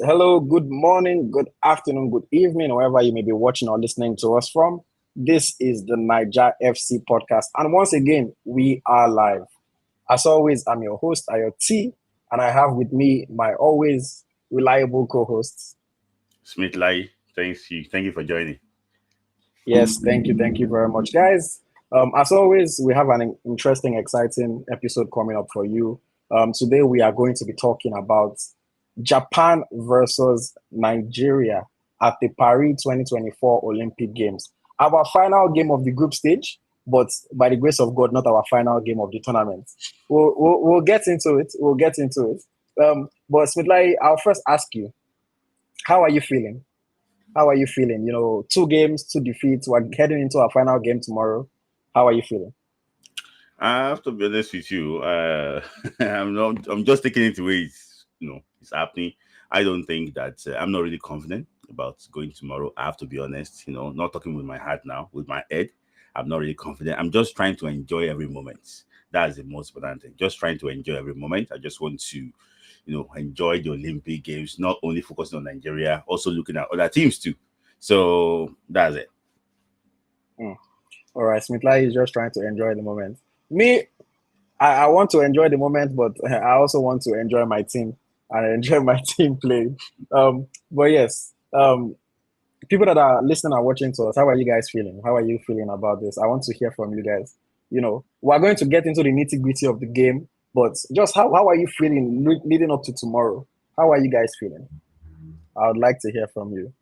Hello, good morning, good afternoon, good evening, wherever you may be watching or listening to us from. This is the Niger FC podcast. And once again, we are live. As always, I'm your host, Ayo T, and I have with me my always reliable co-hosts. Smith Lai, thank you for joining. Yes, thank you very much, guys. As always, we have an interesting, exciting episode coming up for you. Today, we are going to be talking about Japan versus Nigeria at the Paris 2024 Olympic Games. Our final game of the group stage, but by the grace of God, not our final game of the tournament. We'll get into it. We'll get into it. But Smitlai, I'll first ask you, how are you feeling? How are you feeling? You know, 2 games, 2 defeats. We're heading into our final game tomorrow. How are you feeling? I have to be honest with you. I'm just taking it the way it's happening. I don't think that I'm not really confident about going tomorrow. I have to be honest. Not talking with my heart now, with my head. I'm not really confident. I'm just trying to enjoy every moment. That's the most important thing. Just trying to enjoy every moment. I just want to, enjoy the Olympic Games. Not only focusing on Nigeria, also looking at other teams too. So that's it. All right, Smitlai is just trying to enjoy the moment. Me, I want to enjoy the moment, but I also want to enjoy my team and enjoy my team play. But yes, people that are listening and watching to us, how are you guys feeling? How are you feeling about this? I want to hear from you guys. We're going to get into the nitty-gritty of the game, but just how are you feeling leading up to tomorrow? How are you guys feeling? I would like to hear from you.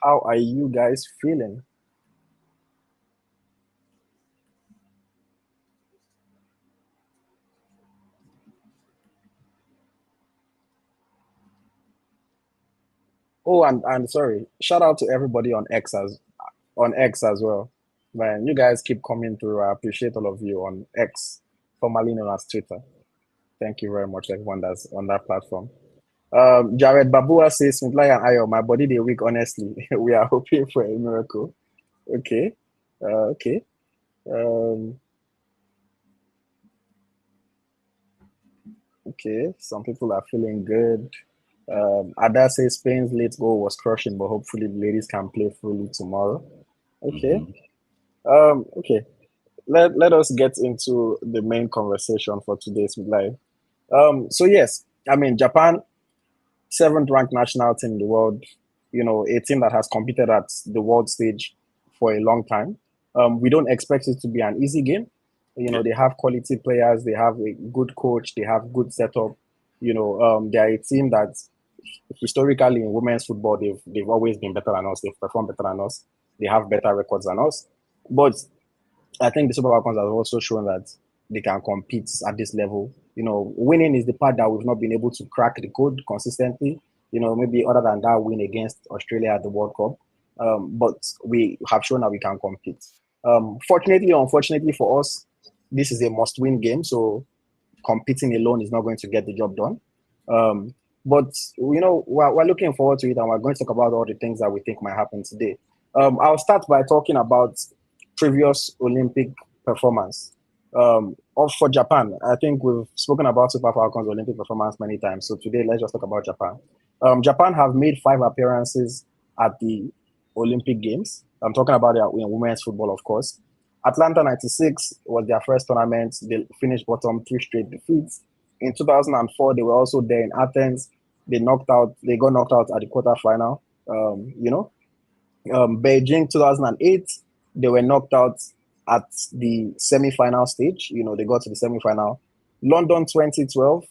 How are you guys feeling? Oh, and sorry, shout out to everybody on X as well. Man, you guys keep coming through. I appreciate all of you on X, formerly known as Twitter. Thank you very much, everyone that's on that platform. Jared Babua says, Smithly and Ayo, my body they weak, honestly. We are hoping for a miracle. Okay. Okay. Um, okay. Some people are feeling good. Ada says Spain's late goal was crushing, but hopefully the ladies can play fully tomorrow. Okay. Mm-hmm. Okay. Let us get into the main conversation for today's live. So yes, I mean Japan, seventh ranked national team in the world, a team that has competed at the world stage for a long time. We don't expect it to be an easy game. Yeah. They have quality players, they have a good coach, they have good setup. They are a team that historically in women's football they've always been better than us, they've performed better than us, they have better records than us. But I think the Super Falcons have also shown that they can compete at this level. Winning is the part that we've not been able to crack the code consistently. Maybe other than that win against Australia at the World Cup. But we have shown that we can compete. Fortunately or unfortunately for us, this is a must-win game. So competing alone is not going to get the job done. But we're looking forward to it, and we're going to talk about all the things that we think might happen today. I'll start by talking about previous Olympic performance. For Japan, I think we've spoken about Super Falcons Olympic performance many times. So today, let's just talk about Japan. Japan have made 5 appearances at the Olympic Games. I'm talking about their women's football, of course. Atlanta 96 was their first tournament. They finished bottom, 3 straight defeats. In 2004, they were also there in Athens. They got knocked out at the quarterfinal. Beijing 2008, they were knocked out at the semi-final stage. They got to the semi-final. London 2012,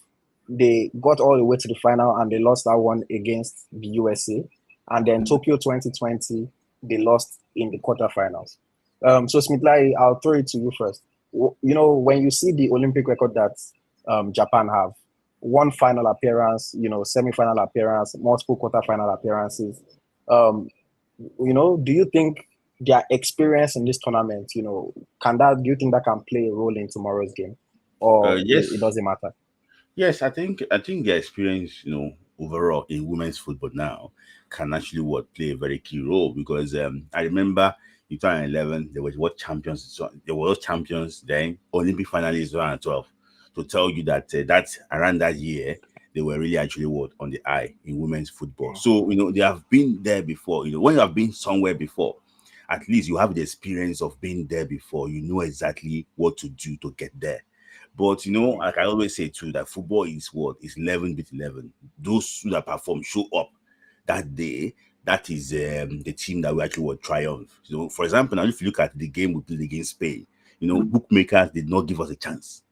they got all the way to the final and they lost that one against the USA. And then Tokyo 2020, they lost in the quarterfinals. So Smitlai, I'll throw it to you first. When you see the Olympic record that Japan have, one final appearance, semi-final appearance, multiple quarterfinal appearances, do you think their experience in this tournament, do you think that can play a role in tomorrow's game, or it Yes, doesn't matter? yes. I think the experience, overall in women's football now can actually play a very key role because I remember in 2011 there was world champions. So there were world champions then, Olympic finalists 2012. To tell you that that's around that year they were really actually what on the eye in women's football. So they have been there before. When you have been somewhere before, at least you have the experience of being there before. You know exactly what to do to get there. But like I always say too, that football is what is 11 with 11. Those who that perform show up that day. That is the team that will actually will triumph. For example, now if you look at the game we played against Spain, bookmakers did not give us a chance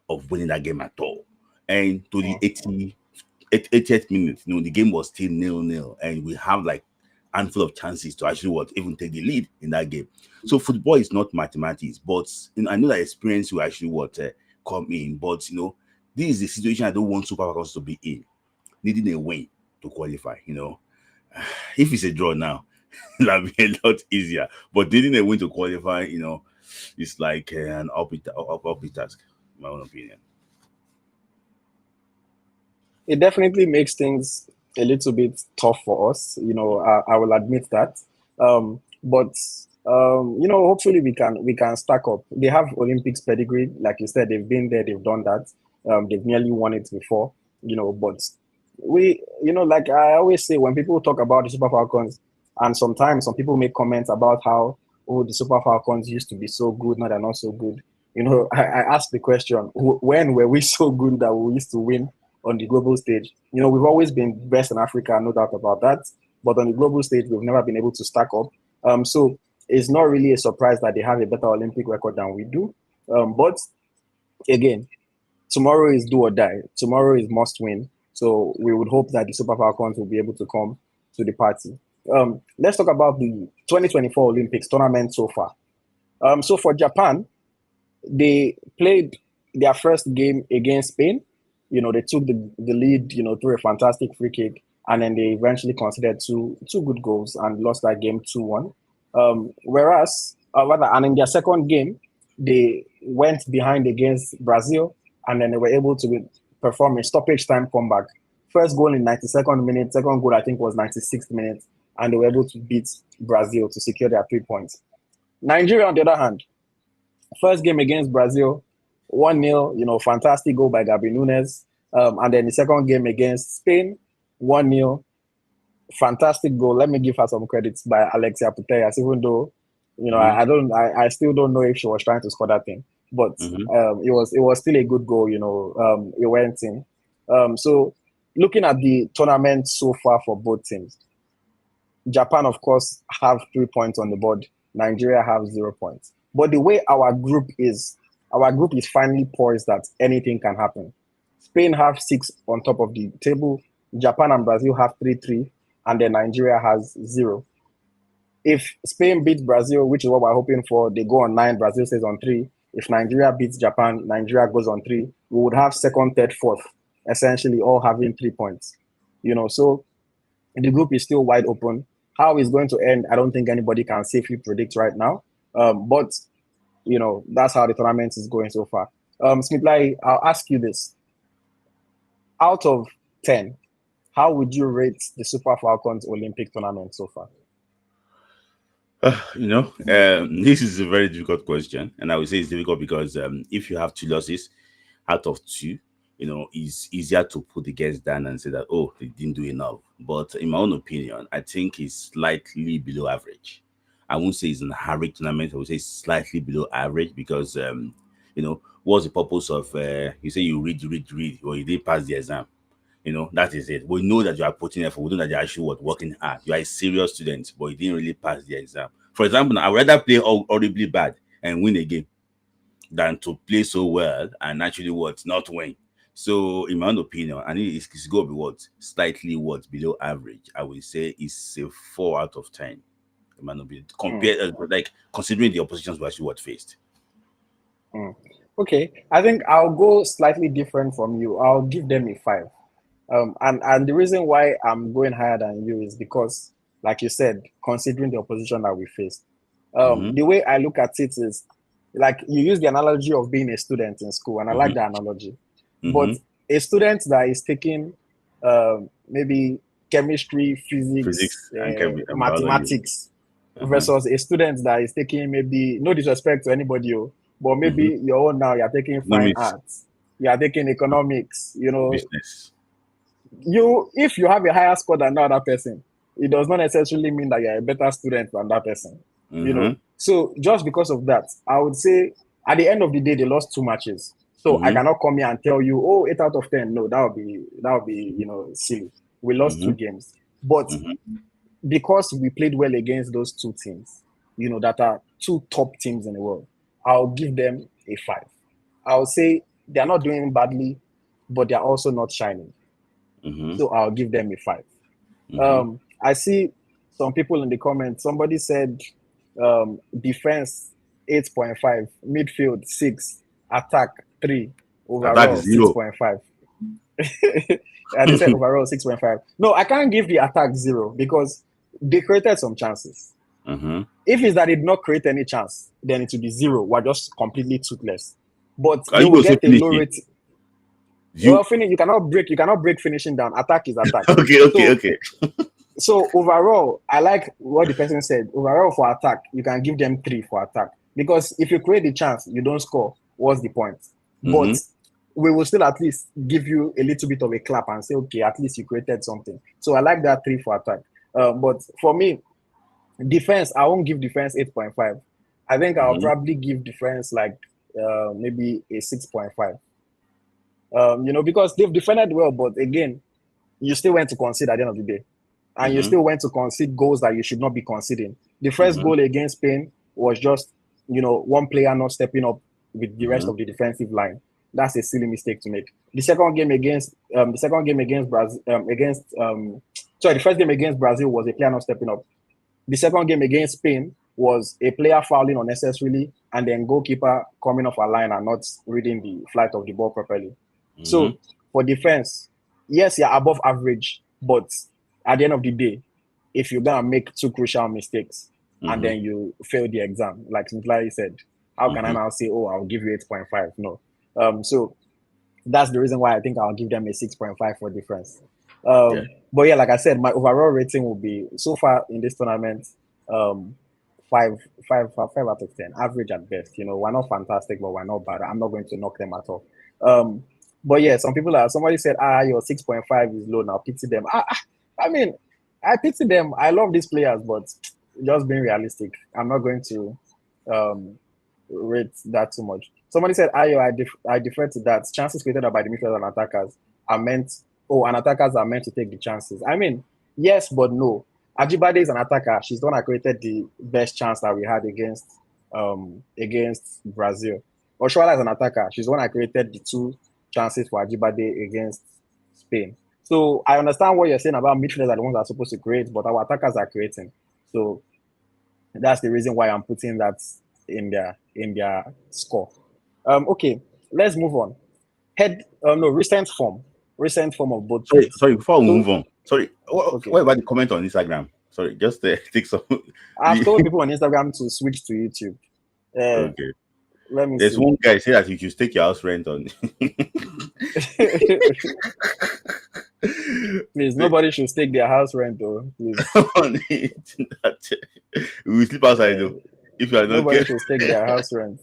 of winning that game at all. And to the 80th minute, the game was still 0-0, and we have like handful of chances to actually even take the lead in that game. So football is not mathematics, but I know that experience will actually come in. But this is the situation I don't want Super Falcons to be in, needing a win to qualify. If it's a draw now, that'll be a lot easier. But needing a win to qualify, it's like an upbeat task, in my own opinion. It definitely makes things a little bit tough for us. I will admit that. But hopefully we can stack up. They have Olympics pedigree, like you said. They've been there, they've done that. They've nearly won it before. But like I always say, when people talk about the Super Falcons, and sometimes some people make comments about how the Super Falcons used to be so good, now they're not so good. I ask the question: when were we so good that we used to win on the global stage? We've always been best in Africa, no doubt about that. But on the global stage, we've never been able to stack up. So it's not really a surprise that they have a better Olympic record than we do. But again, tomorrow is do or die. Tomorrow is must win. So we would hope that the Super Falcons will be able to come to the party. Let's talk about the 2024 Olympics tournament so far. So for Japan, they played their first game against Spain. They took the lead, through a fantastic free kick, and then they eventually conceded two good goals and lost that game 2-1. And in their second game, they went behind against Brazil, and then they were able to perform a stoppage time comeback. First goal in 92nd minute, second goal I think was 96th minute, and they were able to beat Brazil to secure their 3 points. Nigeria, on the other hand, first game against Brazil, 1-0, fantastic goal by Gabi Nunes. And then the second game against Spain, 1-0, fantastic goal. Let me give her some credits by Alexia Putellas, even though, I still don't know if she was trying to score that thing. But it was still a good goal, it went in. So looking at the tournament so far for both teams, Japan, of course, have 3 points on the board. Nigeria have 0 points. But the way our group is finally poised that anything can happen. Spain have 6 on top of the table. Japan and Brazil have 3-3, and then Nigeria has 0. If Spain beats Brazil, which is what we're hoping for, they go on 9, Brazil stays on 3. If Nigeria beats Japan, Nigeria goes on 3. We would have second, third, fourth, essentially all having 3 points. So the group is still wide open. How it's going to end, I don't think anybody can safely predict right now. But that's how the tournament is going so far. Smithlai, I'll ask you this. Out of 10, how would you rate the Super Falcons Olympic tournament so far? This is a very difficult question, and I would say it's difficult because if you have 2 losses out of 2, it's easier to put the guests down and say that, oh, they didn't do enough. But in my own opinion, I think it's slightly below average. I won't say it's an average tournament. I would say slightly below average because, what's the purpose of, you say you read, or you didn't pass the exam. That is it. We know that you are putting effort. We know that you're actually working hard. You are a serious student, but you didn't really pass the exam. For example, I would rather play horribly bad and win a game than to play so well and actually not win. So, in my own opinion, I think it's going to be slightly below average. I would say it's a 4 out of 10. It might not be compared, considering the oppositions we actually faced. Okay, I think I'll go slightly different from you. I'll give them a 5. And the reason why I'm going higher than you is because, like you said, considering the opposition that we faced, the way I look at it is like you use the analogy of being a student in school, and I like that analogy. But a student that is taking maybe chemistry, physics and mathematics versus a student that is taking maybe, no disrespect to anybody, but maybe your own now, you're taking fine arts, you're taking economics, business. if you have a higher score than the other person, it does not necessarily mean that you're a better student than that person. So just because of that, I would say at the end of the day, they lost 2 matches. So I cannot come here and tell you, oh, 8 out of 10. No, that would be silly. We lost 2 games. But because we played well against those 2 teams, that are 2 top teams in the world, I'll give them a 5. I'll say they're not doing badly, but they're also not shining. So I'll give them a 5. I see some people in the comments. Somebody said defense 8.5, midfield 6, attack 3, overall 6.5. And they said overall 6.5. No, I can't give the attack 0 because they created some chances. If it's that they did not create any chance, then it will be 0. We're just completely toothless. But they will get a low rating. You cannot break finishing down. Attack is attack. Okay. So overall, I like what the person said. Overall for attack, you can give them 3 for attack. Because if you create the chance, you don't score, what's the point? But we will still at least give you a little bit of a clap and say, okay, at least you created something. So I like that 3 for attack. But for me, defense, I won't give defense 8.5. I think I'll probably give defense like maybe a 6.5. Because they've defended well, but again, you still went to concede at the end of the day. And you still went to concede goals that you should not be conceding. The first goal against Spain was just, one player not stepping up with the rest of the defensive line. That's a silly mistake to make. The second game against Brazil, the first game against Brazil was a player not stepping up. The second game against Spain was a player fouling unnecessarily and then goalkeeper coming off a line and not reading the flight of the ball properly. So for defense, yes, you're above average, but at the end of the day, if you're gonna make 2 crucial mistakes and then you fail the exam, like Larry said, how can I now say, oh, I'll give you 8.5? No. So that's the reason why I think I'll give them a 6.5 for defense. But yeah, like I said, my overall rating will be so far in this tournament, 5 out of 10, average at best. We're not fantastic, but we're not bad. I'm not going to knock them at all. But yeah, somebody said, your 6.5 is low now, pity them. I mean, I pity them. I love these players, but just being realistic, I'm not going to rate that too much. Somebody said, I defer to that. Chances created by the midfielders and attackers and attackers are meant to take the chances. I mean, yes, but no. Ajibade is an attacker. She's the one that created the best chance that we had against Brazil. Oshoala is an attacker. She's the one that created the 2 chances for Ajibade against Spain. So I understand what you're saying about midfielders are the ones that are supposed to create, but our attackers are creating. So that's the reason why I'm putting that in their score. Okay, let's move on. Recent form of both. Sorry, before we move on. Sorry, what about the comment on Instagram? Sorry, just take some. I've told people on Instagram to switch to YouTube. Okay. There's one guy say that you should take your house rent on. Please, nobody should stake their house rent though. We sleep outside though. If you are not, nobody should stake their house rent.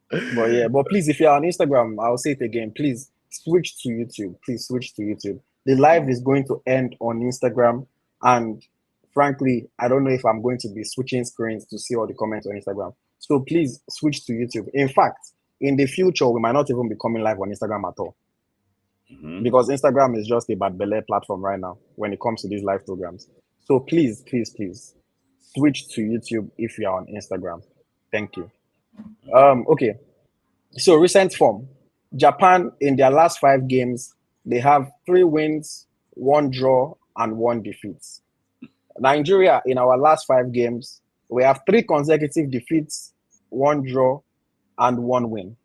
But please, if you're on Instagram, I'll say it again. Please switch to YouTube. Please switch to YouTube. The live is going to end on Instagram, and frankly, I don't know if I'm going to be switching screens to see all the comments on Instagram. So please switch to YouTube. In fact, in the future, we might not even be coming live on Instagram at all. Because Instagram is just a bad belly platform right now when it comes to these live programs. So please switch to YouTube if you are on Instagram. Thank you. Okay. So recent form. Japan, in their last 5 games, they have 3 wins, 1 draw, and 1 defeat. Nigeria, in our last 5 games, we have 3 consecutive defeats, 1 draw, and 1 win.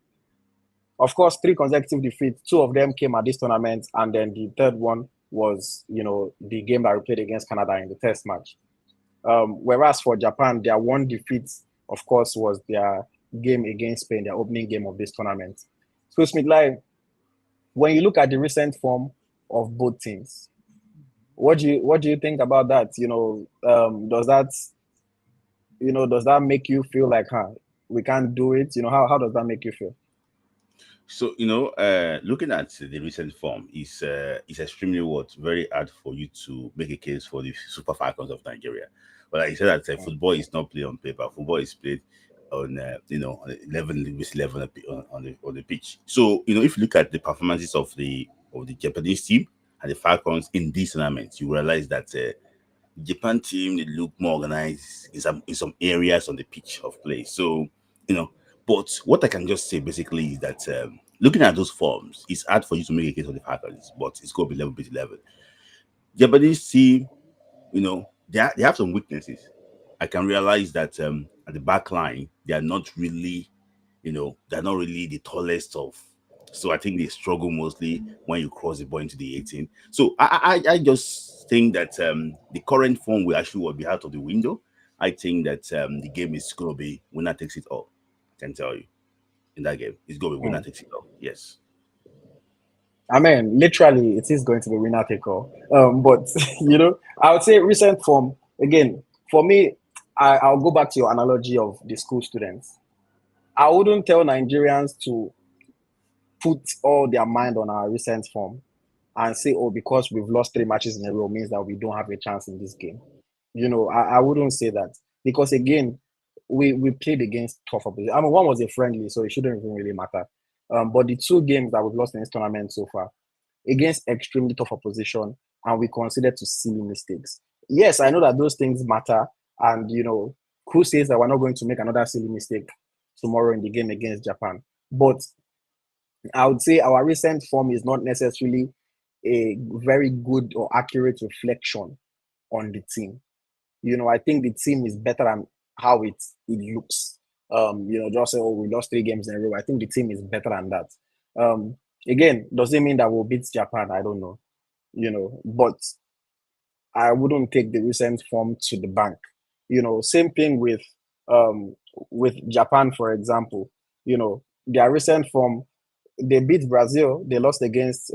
Of course, 3 consecutive defeats. 2 of them came at this tournament, and then the third one was, the game that we played against Canada in the test match. Whereas for Japan, their 1 defeat, of course, was their game against Spain, their opening game of this tournament. So, Smith, when you look at the recent form of both teams, what do you think about that? Does that make you feel like, we can't do it? How does that make you feel? So looking at the recent form is extremely very hard for you to make a case for the Super Falcons of Nigeria. But like I said, that Mm, football is not played on paper. Football is played on on 11 on the pitch. So if you look at the performances of the Japanese team and the Falcons in these tournaments, you realize that Japan team they look more organized in some areas on the pitch of play. So you know, but what I can just say basically is that looking at those forms, it's hard for you to make a case for the Falcons, but it's going to be level bit level. Japanese team, they have some weaknesses. I can realize that at the back line, they're not really the tallest of. So I think they struggle mostly when you cross the ball into the 18. So I just think that the current form will be out of the window. I think that the game is gonna be winner takes it all. I can tell you in that game, it's gonna be winner mm. takes it all. Yes. I mean, literally, it is going to be winner take all. But I would say recent form again. For me, I'll go back to your analogy of the school students. I wouldn't tell Nigerians to put all their mind on our recent form and say, oh, because we've lost 3 matches in a row means that we don't have a chance in this game. I wouldn't say that because again, we played against tough opposition. I mean, one was a friendly, so it shouldn't even really matter. But the 2 games that we've lost in this tournament so far against extremely tough opposition, and we considered to silly mistakes. Yes, I know that those things matter, and who says that we're not going to make another silly mistake tomorrow in the game against Japan? But I would say our recent form is not necessarily a very good or accurate reflection on the team. I think the team is better than how it looks. Just say, oh, we lost 3 games in a row. I think the team is better than that. Again, does it mean that we'll beat Japan? I don't know. But I wouldn't take the recent form to the bank. Same thing with Japan, for example. Their recent form, they beat Brazil. They lost against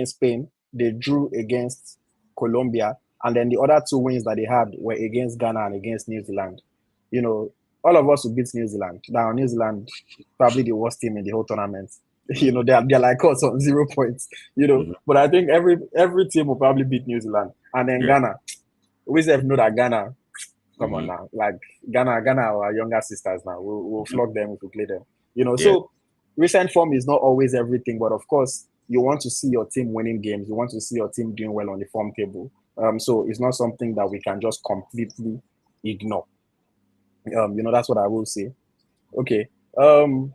Spain. They drew against Colombia, and then the other 2 wins that they had were against Ghana and against New Zealand. You know, all of us will beat New Zealand. Now, New Zealand probably the worst team in the whole tournament. Mm-hmm. They're like us on 0 points. Mm-hmm. But I think every team will probably beat New Zealand, and then Yeah. Ghana. We have know that Ghana. Come on Mm-hmm. now, like Ghana, our younger sisters now. We'll Mm-hmm. flog them if we play them. Yeah. So recent form is not always everything, but of course, you want to see your team winning games. You want to see your team doing well on the form table. So it's not something that we can just completely ignore. That's what I will say. Okay. Um,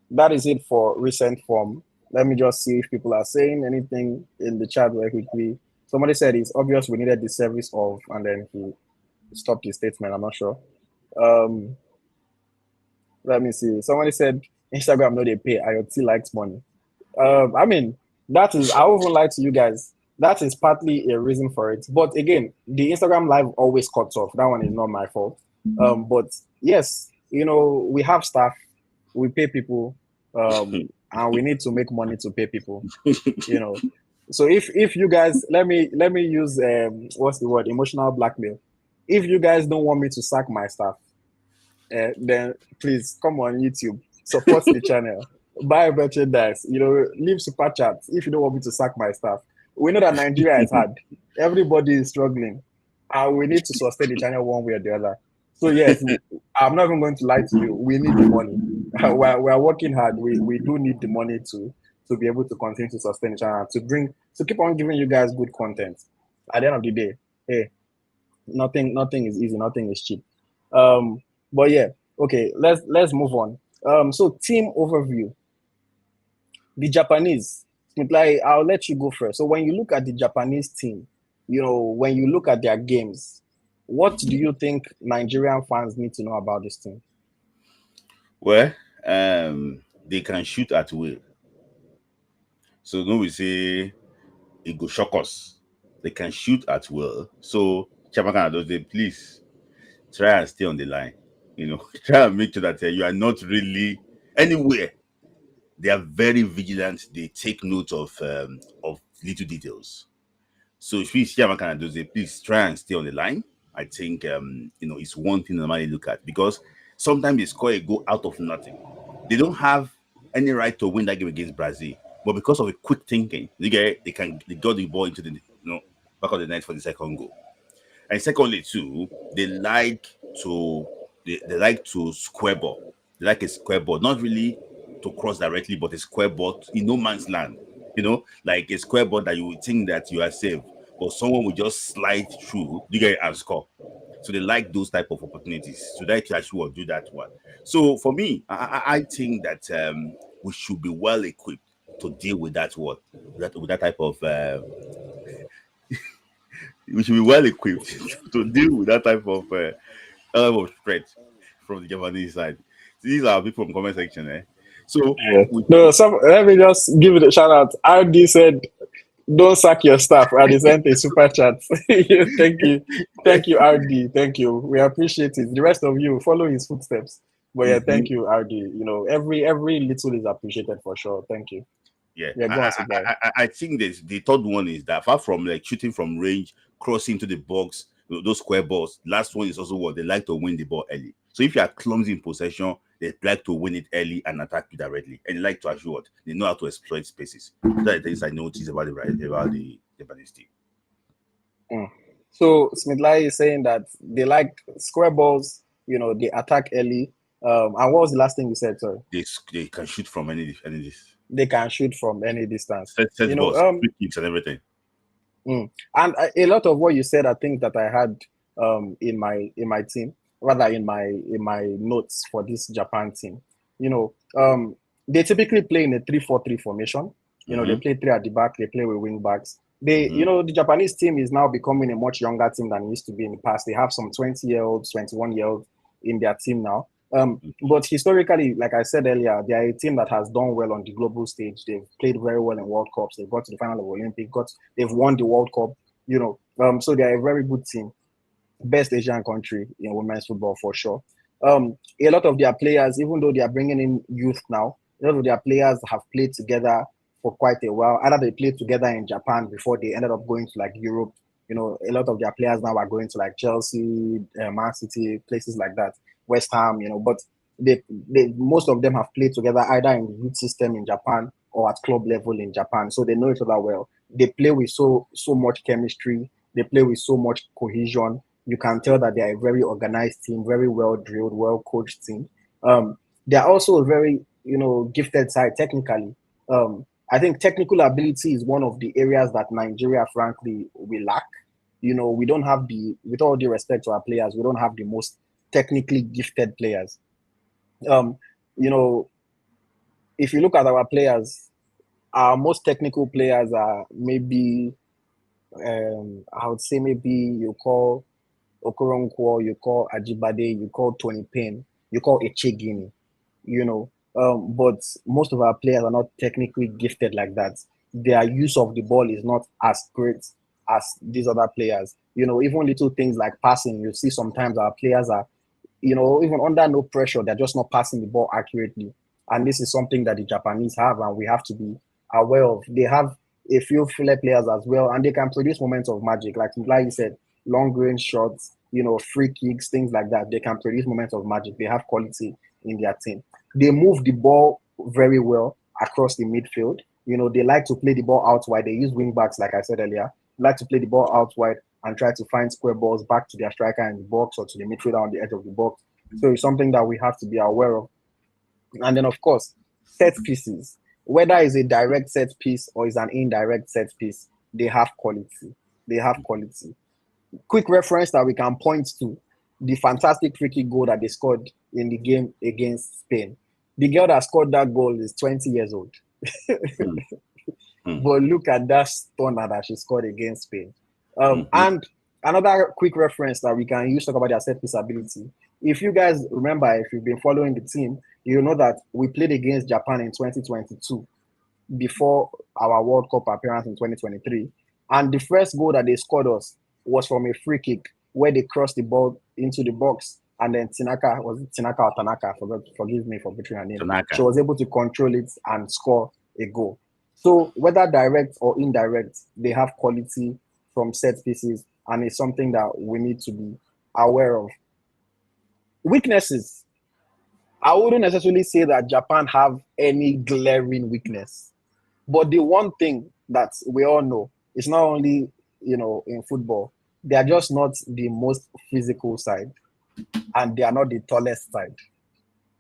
that is it for recent form. Let me just see if people are saying anything in the chat very quickly. Somebody said it's obvious we needed the service of, and then he stopped his statement. I'm not sure. Um, Let me see. Somebody said Instagram no they pay. IoT likes money. I mean, that is, I won't lie to you guys. That is partly a reason for it. But again, the Instagram live always cuts off. That one is not my fault. But yes, we have staff, we pay people, and we need to make money to pay people. You know, so if you guys let me use what's the word, emotional blackmail. If you guys don't want me to sack my staff, then please come on YouTube, support the channel, buy merchandise, leave super chats if you don't want me to sack my staff. We know that Nigeria is hard. Everybody is struggling. And we need to sustain the channel one way or the other. So yes, I'm not even going to lie to you. We need the money. We're working hard. We do need the money to be able to continue to sustain the channel, to keep on giving you guys good content. At the end of the day, hey, nothing is easy, nothing is cheap. Um, but yeah, okay, let's move on. So team overview. The Japanese, like, I'll let you go first. So when you look at the Japanese team, when you look at their games, what do you think Nigerian fans need to know about this team? Well, they can shoot at will. So no, we say it go shock us. They can shoot at will. So Chabakana does they please try and stay on the line. Try and make sure that you are not really anywhere. They are very vigilant. They take note of little details. So if you Chabakana does they please try and stay on the line. I think it's one thing I might look at because sometimes they score a goal out of nothing. They don't have any right to win that game against Brazil. But because of a quick thinking, they got the ball into the back of the net for the second goal. And secondly, too, they like to they like to square ball. They like a square ball, not really to cross directly, but a square ball in no man's land. Like a square ball that you would think that you are safe, but someone will just slide through, and score. So they like those type of opportunities. So they actually will do that one. So for me, I think that we should be well equipped to deal with that with that type of we should be well equipped to deal with that type of threat from the Japanese side. These are people from comment section, eh? So Yeah. we No, let me just give it a shout out. RD said, "Don't sack your staff." And he sent a super chat. Thank you, RD. Thank you. We appreciate it. The rest of you follow his footsteps. But yeah, Mhm. thank you, RD. Every little is appreciated for sure. Thank you. Yeah, Yeah, go on, Subai. I think there's the third one is that apart from like shooting from range, crossing to the box, those square balls. Last one is also what they like to win the ball early. So if you are clumsy in possession, they like to win it early and attack you directly. And they like to actually what they know how to exploit spaces. Those are the things I noticed about the Japanese team. Mm. So Smith is saying that they like square balls. They attack early. And what was the last thing you said, sir? They can shoot from any this They can shoot from any distance. set balls, free kicks, and everything. And a lot of what you said are things that I had in my team, rather in my notes for this Japan team. They typically play in a 3-4-3 formation. They play three at the back. They play with wing backs. The Japanese team is now becoming a much younger team than it used to be in the past. They have some 20-year-olds, 21-year-olds in their team now. But historically, like I said earlier, they are a team that has done well on the global stage. They've played very well in World Cups. They've got to the final of Olympic. They've won the World Cup. So they are a very good team. Best Asian country in women's football for sure. A lot of their players, even though they are bringing in youth now, a lot of their players have played together for quite a while. Either they played together in Japan before they ended up going to like Europe. A lot of their players now are going to like Chelsea, Man City, places like that, West Ham. But they most of them have played together either in the youth system in Japan or at club level in Japan, so they know each other well. They play with so much chemistry. They play with so much cohesion. You can tell that they are a very organized team, very well drilled, well coached team. They are also a very gifted side technically. I think technical ability is one of the areas that Nigeria, frankly, we lack. We don't have with all due respect to our players, we don't have the most technically gifted players. Um, you know, if you look at our players, our most technical players are maybe, I would say maybe you call Okoronkwo, you call Ajibade, you call Tony Payne, you call Echegini, but most of our players are not technically gifted like that. Their use of the ball is not as great as these other players. Even little things like passing, you see sometimes our players are, even under no pressure, they're just not passing the ball accurately. And this is something that the Japanese have, and we have to be aware of. They have a few flair players as well, and they can produce moments of magic. Like you said, long range shots, free kicks, things like that. They can produce moments of magic. They have quality in their team. They move the ball very well across the midfield. They like to play the ball out wide. They use wing backs, like I said earlier. They like to play the ball out wide and try to find square balls back to their striker in the box or to the midfielder on the edge of the box. So it's something that we have to be aware of. And then, of course, set pieces. Whether it's a direct set piece or it's an indirect set piece, they have quality. They have quality. Quick reference that we can point to: the fantastic free kick goal that they scored in the game against Spain. The girl that scored that goal is 20 years old. But look at that stunner that she scored against Spain. And another quick reference that we can use to talk about their set piece ability. If you guys remember, if you've been following the team, you know that we played against Japan in 2022 before our World Cup appearance in 2023. And the first goal that they scored us was from a free kick where they crossed the ball into the box. And then Tanaka or Tanaka? Forgive me for butchering her name. Tanaka. She was able to control it and score a goal. So whether direct or indirect, they have quality from set pieces, and it's something that we need to be aware of. Weaknesses. I wouldn't necessarily say that Japan have any glaring weakness, but the one thing that we all know is not only in football, they are just not the most physical side, and they are not the tallest side.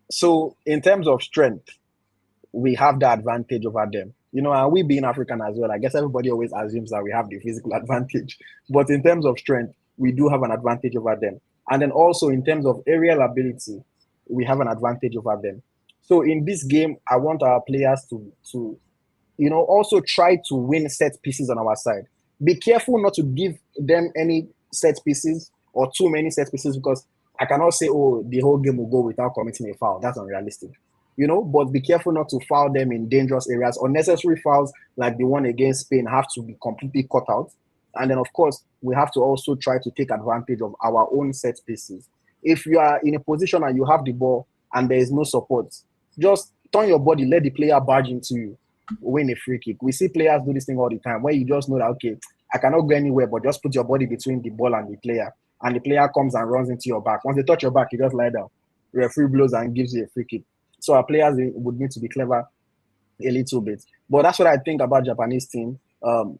So in terms of strength, we have the advantage over them. And we being African as well, I guess everybody always assumes that we have the physical advantage. But in terms of strength, we do have an advantage over them. And then also in terms of aerial ability, we have an advantage over them. So in this game, I want our players to also try to win set pieces on our side. Be careful not to give them any set pieces or too many set pieces, because I cannot say, oh, the whole game will go without committing a foul. That's unrealistic. But be careful not to foul them in dangerous areas. Unnecessary fouls like the one against Spain have to be completely cut out. And then, of course, we have to also try to take advantage of our own set pieces. If you are in a position and you have the ball and there is no support, just turn your body, let the player barge into you, win a free kick. We see players do this thing all the time where you just know that, okay, I cannot go anywhere, but just put your body between the ball and the player. And the player comes and runs into your back. Once they touch your back, you just lie down. Referee blows and gives you a free kick. So our players would need to be clever a little bit. But that's what I think about Japanese team.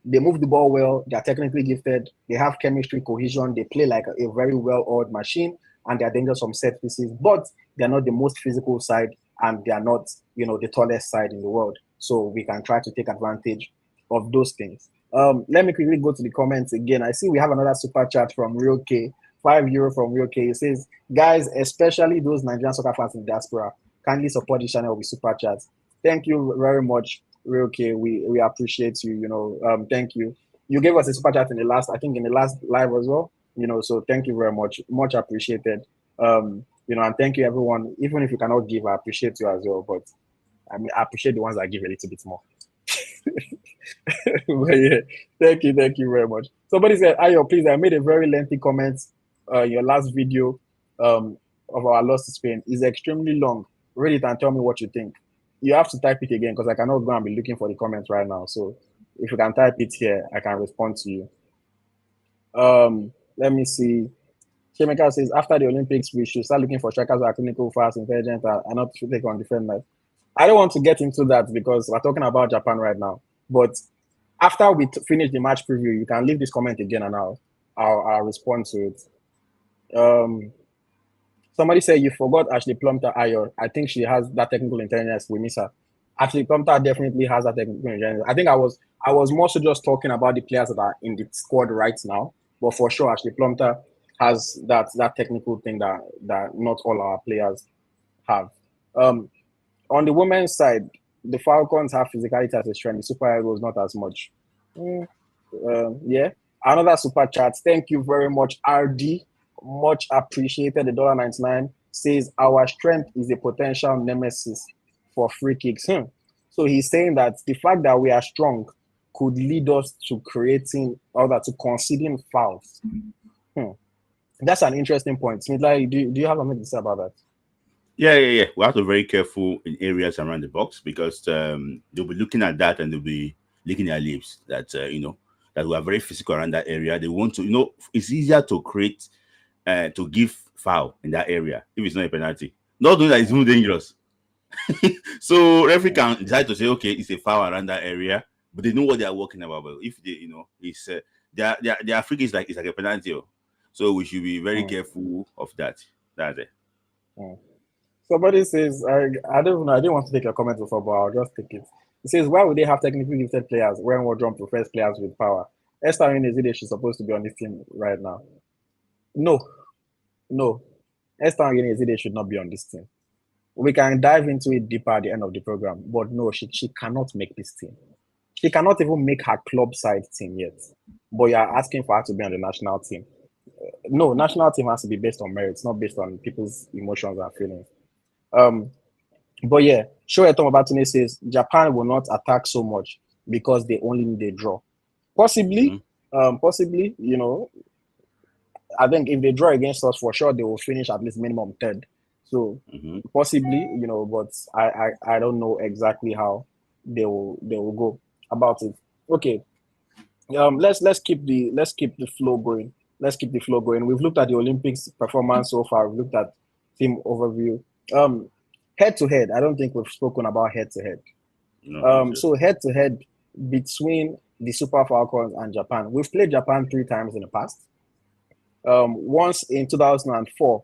They move the ball well. They are technically gifted. They have chemistry, cohesion. They play like a very well-oiled machine, and they are dangerous from set pieces. But they are not the most physical side, and they are not, the tallest side in the world. So we can try to take advantage of those things. Let me quickly go to the comments again. I see we have another super chat from Real K, €5 from Real K. It says, guys, especially those Nigerian soccer fans in diaspora, kindly support this channel with super chats. Thank you very much, Real K. We appreciate you. Thank you. You gave us a super chat in the last live as well. So thank you very much. Much appreciated. And thank you everyone. Even if you cannot give, I appreciate you as well. But I appreciate the ones that give a little bit more. But yeah, thank you very much. Somebody said, Ayo, please, I made a very lengthy comment. Your last video of our loss to Spain is extremely long. Read it and tell me what you think. You have to type it again because I cannot go and be looking for the comments right now. So if you can type it here, I can respond to you. Let me see. Chemical says, after the Olympics, we should start looking for strikers who are clinical, fast, intelligent, and not to take on defenders. I don't want to get into that because we're talking about Japan right now. But after we finish the match preview, you can leave this comment again and I'll respond to it. Somebody said you forgot Ashley Plumter Ayor. I think she has that technical intelligence. We miss her. Ashley Plumter definitely has that technical intelligence. I think I was more so just talking about the players that are in the squad right now. But for sure, Ashley Plumter has that technical thing that not all our players have. On the women's side, the Falcons have physicality as a strength. The Super Eagles not as much. Yeah. Another super chat. Thank you very much, RD. Much appreciated. The $1.99 says our strength is a potential nemesis for free kicks. So he's saying that the fact that we are strong could lead us to to conceding fouls. That's an interesting point. Smith, do you have something to say about that? Yeah. We have to be very careful in areas around the box because they'll be looking at that and they'll be licking their lips that that we are very physical around that area. They want to, it's easier to create to give foul in that area if it's not a penalty. Not doing that is more dangerous. So referee can decide to say, okay, it's a foul around that area, but they know what they are working about. But if they, it's their free is like a penalty. So we should be very careful of that. That's it. Somebody says, I don't know, I didn't want to take your comment before, but I'll just take it. It says, why would they have technically gifted players when Wardrum prefers players with power? Esther Inezide, she's supposed to be on this team right now. No. Esther Inezide should not be on this team. We can dive into it deeper at the end of the program, but no, she cannot make this team. She cannot even make her club side team yet. But you're asking for her to be on the national team. No, national team has to be based on merits, not based on people's emotions and feelings. But yeah, Shoeton Obatune says Japan will not attack so much because they only need a draw. Possibly, I think if they draw against us, for sure they will finish at least minimum third. So possibly, but I don't know exactly how they will go about it. Okay, let's keep the flow going. We've looked at the Olympics performance so far. We've looked at team overview. Head to head, I don't think we've spoken about head to head. No, not yet. So head to head between the Super Falcons and Japan. We've played Japan 3 times in the past. Once in 2004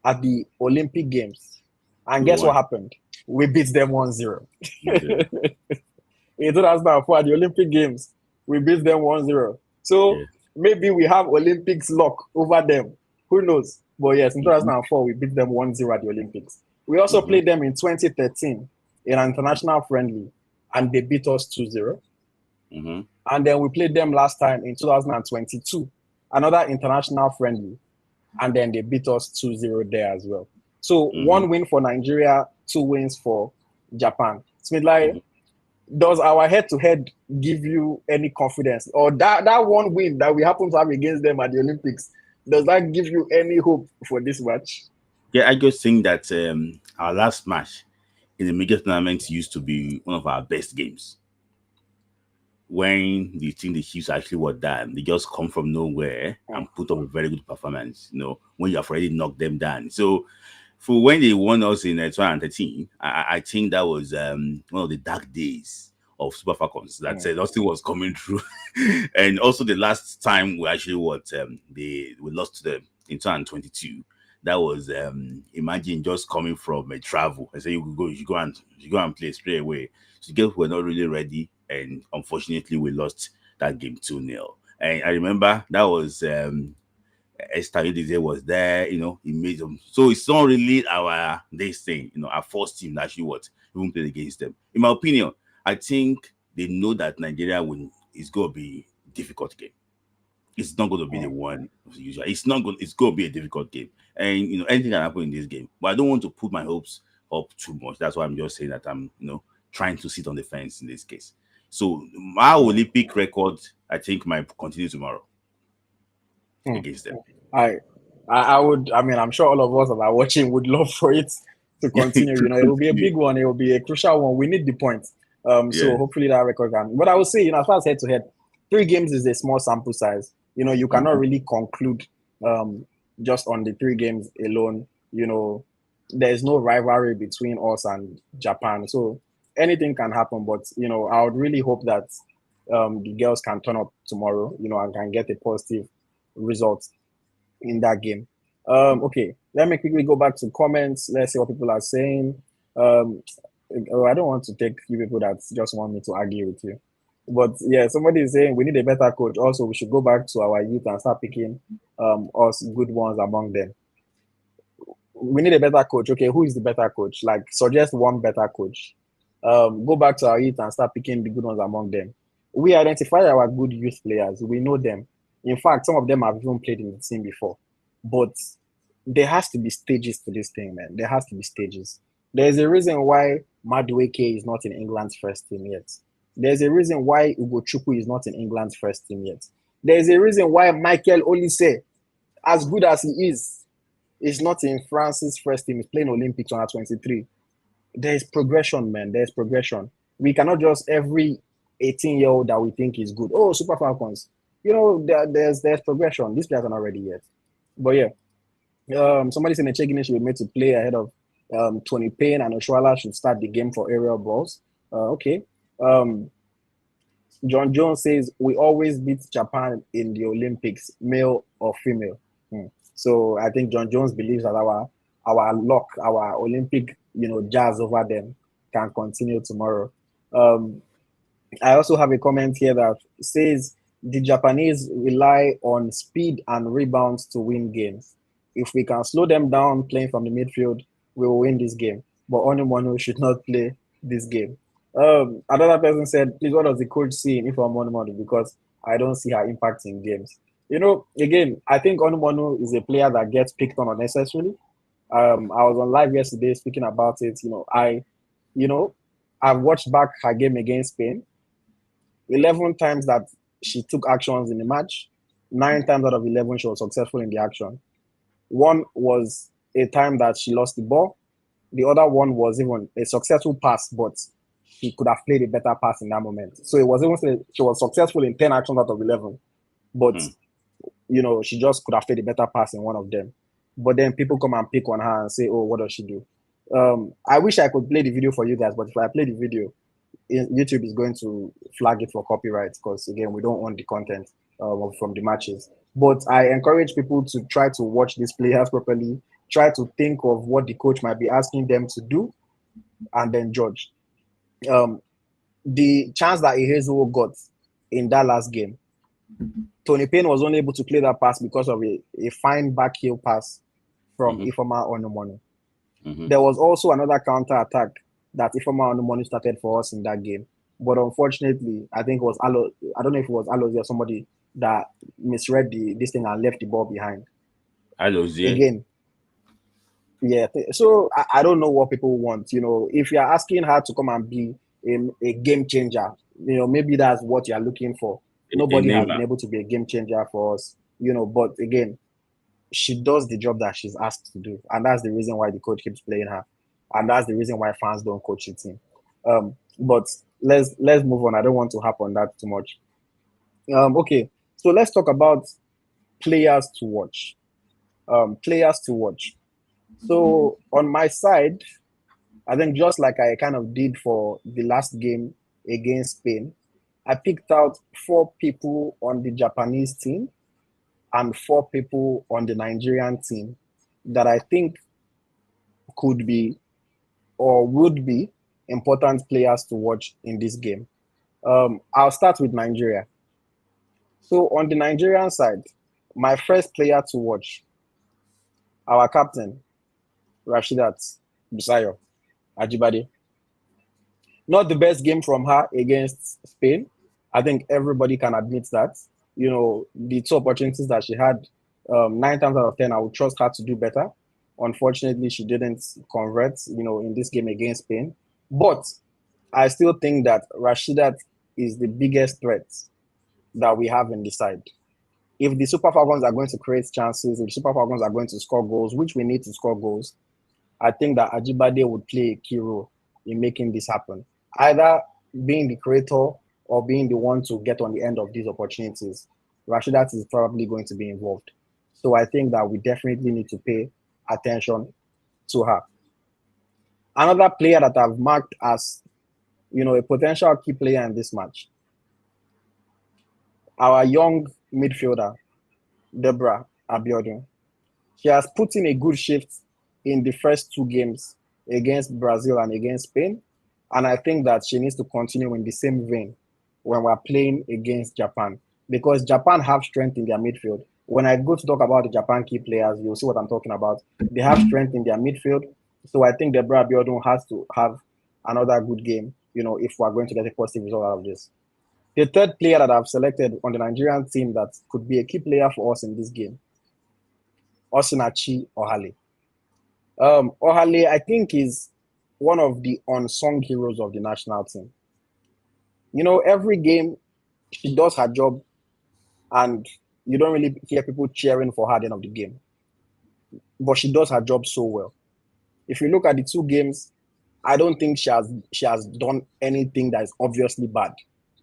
at the Olympic Games. And We guess what won. happened? We beat them 1-0. Okay. In 2004 at the Olympic Games, we beat them 1-0. So Yeah. maybe we have Olympics luck over them. Who knows? But yes, in Mm-hmm. 2004, we beat them 1-0 at the Olympics. We also Mm-hmm. played them in 2013 in an international friendly, and they beat us 2-0. Mm-hmm. And then we played them last time in 2022, another international friendly, and then they beat us 2-0 there as well. So Mm-hmm. 1 win for Nigeria, 2 wins for Japan. Smith, like, Mm-hmm. does our head-to-head give you any confidence? Or that 1 win that we happen to have against them at the Olympics, does that give you any hope for this match? Yeah, I just think that our last match in the major tournament used to be one of our best games. When the team the Chiefs actually were done, they just come from nowhere Mm. and put up a very good performance. When you have already knocked them down. So for when they won us in 2013, I think that was one of the dark days of Super Falcons. That nothing was coming through, and also the last time we actually we lost to them in 2022. That was imagine just coming from a travel and say you go and play straight away. So girls were not really ready, and unfortunately we lost that game 2-0. And I remember that was Esther was there, he made them. So it's not really our this thing, our first team that actually even played against them. In my opinion, I think they know that Nigeria is gonna be a difficult game. It's not gonna be the one of the usual. It's gonna be a difficult game. And anything can happen in this game. But I don't want to put my hopes up too much. That's why I'm just saying that I'm trying to sit on the fence in this case. So my Olympic record, I think, might continue tomorrow against them. I, I would. I mean, I'm sure all of us that are watching would love for it to continue. To It will be a continue. big one. It will be a crucial one. We need the points. So Yeah. hopefully that record can. But I would say, as far as head to head, 3 games is a small sample size. You cannot Mhm. really conclude just on the 3 games alone. There is no rivalry between us and Japan, so anything can happen. But I would really hope that the girls can turn up tomorrow. And can get a positive result in that game. Okay, let me quickly go back to comments. Let's see what people are saying. Um, I don't want to take few people that just want me to argue with you. But yeah, somebody is saying we need a better coach. Also, we should go back to our youth and start picking us good ones among them. We need a better coach. Okay, who is the better coach? Like, suggest one better coach. Go back to our youth and start picking the good ones among them. We identify our good youth players. We know them. In fact, some of them have even played in the team before. But there has to be stages to this thing, man. There has to be stages. There's a reason why Madueke is not in England's first team yet. There's a reason why Ugochukwu is not in England's first team yet. There's a reason why Michael Olise, as good as he is not in France's first team. He's playing Olympics under 23. There's progression, man. There's progression. We cannot just every 18-year-old that we think is good. Oh, Super Falcons. There's progression. These players are not ready yet. But yeah, somebody saying Echegini should be made to play ahead of Tony Payne, and Oshuala should start the game for aerial balls. Okay. John Jones says we always beat Japan in the Olympics, male or female. So I think John Jones believes that our luck, our Olympic, jazz over them can continue tomorrow. I also have a comment here that says the Japanese rely on speed and rebounds to win games. If we can slow them down playing from the midfield, we will win this game. But Onumonu should not play this game. Another person said, please, what does the coach see in Ifeoma Onumonu? Because I don't see her impact in games. Again, I think Onumonu is a player that gets picked on unnecessarily. I was on live yesterday speaking about it. I've watched back her game against Spain. 11 times that she took actions in the match, 9 times out of 11 she was successful in the action. One was a time that she lost the ball. The other one was even a successful pass, but she could have played a better pass in that moment. So it was even she was successful in 10 actions out of 11, but she just could have played a better pass in one of them. But then people come and pick on her and say, oh, what does she do? I wish I could play the video for you guys, but if I play the video, YouTube is going to flag it for copyright because again, we don't own the content from the matches. But I encourage people to try to watch these players properly, try to think of what the coach might be asking them to do, and then judge. Um, the chance that Ihezuo got in that last game, Tony Payne was only able to play that pass because of a fine back heel pass from Ifeoma Onumonu. There was also another counter attack that Ifeoma Onumonu started for us in that game. But unfortunately, I think it was I don't know if it was Alozie or somebody that misread this thing and left the ball behind. Alozie. Again, yeah. So I don't know what people want. You know, if you're asking her to come and be a game changer, you know, maybe that's what you're looking for. Nobody has been able to be a game changer for us, you know, but again, she does the job that she's asked to do. And that's the reason why the coach keeps playing her. And that's the reason why fans don't coach the team. But let's move on. I don't want to harp on that too much. Okay, so let's talk about players to watch. Players to watch. So on my side, I think just like I kind of did for the last game against Spain, I picked out 4 people on the Japanese team and 4 people on the Nigerian team that I think could be or would be important players to watch in this game. I'll start with Nigeria. So on the Nigerian side, my first player to watch, our captain, Rashidat Busayo Ajibade. Not the best game from her against Spain. I think everybody can admit that. You know, the 2 opportunities that she had, 9 times out of 10, I would trust her to do better. Unfortunately, she didn't convert, you know, in this game against Spain. But I still think that Rashidat is the biggest threat that we have in the side. If the Super Falcons are going to create chances, if the Super Falcons are going to score goals, which we need to score goals, I think that Ajibade would play a key role in making this happen. Either being the creator or being the one to get on the end of these opportunities. Rashidat is probably going to be involved. So I think that we definitely need to pay attention to her. Another player that I've marked as, you know, a potential key player in this match, our young midfielder, Deborah Abiodun. She has put in a good shift in the first 2 games against Brazil and against Spain. And I think that she needs to continue in the same vein when we're playing against Japan, because Japan have strength in their midfield. When I go to talk about the Japan key players, you'll see what I'm talking about. They have strength in their midfield. So I think Deborah Abiodun has to have another good game, you know, if we're going to get a positive result out of this. The third player that I've selected on the Nigerian team that could be a key player for us in this game, Osinachi Ohale. Ohale, I think, is one of the unsung heroes of the national team. You know, every game she does her job and you don't really hear people cheering for her at the end of the game. But she does her job so well. If you look at the 2 games, I don't think she has done anything that is obviously bad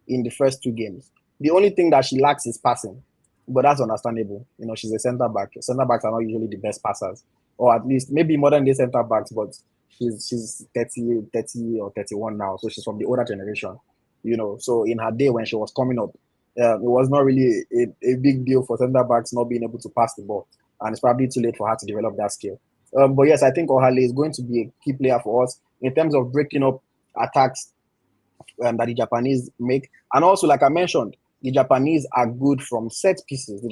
in the first 2 games. The only thing that she lacks is passing, but that's understandable. You know, she's a center back. Center backs are not usually the best passers, or at least maybe modern day center backs, but she's 30 or 31 now, so she's from the older generation. You know, so in her day when she was coming up, it was not really a big deal for center backs not being able to pass the ball, and it's probably too late for her to develop that skill. But yes, I think Ohale is going to be a key player for us in terms of breaking up attacks that the Japanese make. And also, like I mentioned, the Japanese are good from set pieces.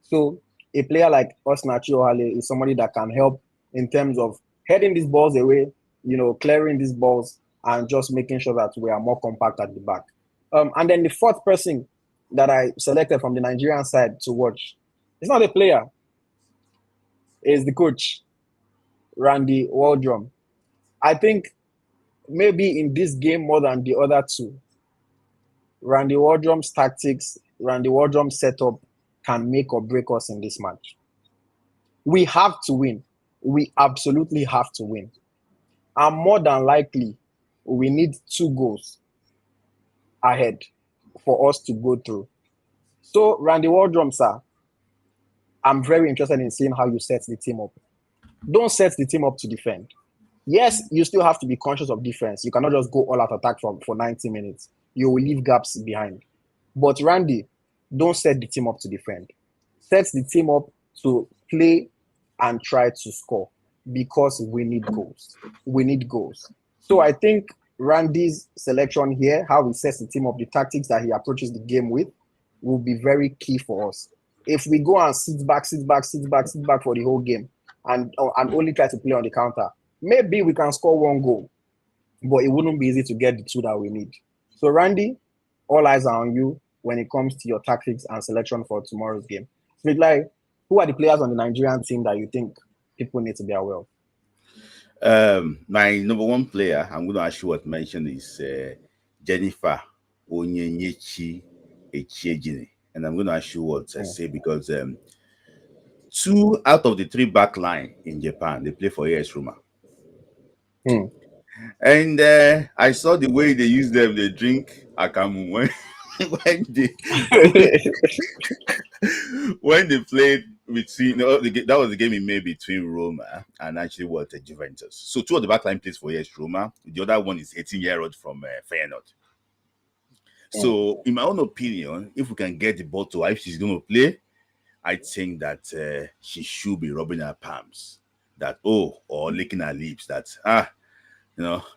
So a player like Osinachi Ohale is somebody that can help in terms of heading these balls away, you know, clearing these balls and just making sure that we are more compact at the back. And then the 4th person that I selected from the Nigerian side to watch, it's not a player, it's the coach, Randy Waldrum. I think maybe in this game more than the other 2, Randy Waldrum's tactics, Randy Waldrum's setup can make or break us in this match. We have to win. We absolutely have to win. And more than likely, we need 2 goals ahead for us to go through. So, Randy Waldrum, sir, I'm very interested in seeing how you set the team up. Don't set the team up to defend. Yes, you still have to be conscious of defense. You cannot just go all out attack for 90 minutes. You will leave gaps behind. But Randy, don't set the team up to defend. Set the team up to play and try to score because we need goals. We need goals. So I think Randy's selection here, how he sets the team up, the tactics that he approaches the game with, will be very key for us. If we go and sit back, sit back, sit back, sit back for the whole game and only try to play on the counter, maybe we can score one goal, but it wouldn't be easy to get the two that we need. So, Randy, all eyes are on you when it comes to your tactics and selection for tomorrow's game. So, like, who are the players on the Nigerian team that you think people need to be aware of? My number one player, I'm going to ask you what mention is Jennifer Onyenyechi Echiejini. And I'm going to ask you what I say because two out of the three back line in Japan, they play for AS Roma. And I saw the way they use them. They drink akamu when they when they played between that was the game he made between Roma and actually what Juventus. So two of the backline plays for AS Roma. The other one is 18-year-old from Feyenoord. So in my own opinion, if we can get the ball to her, if she's going to play, I think that she should be rubbing her palms, or licking her lips. That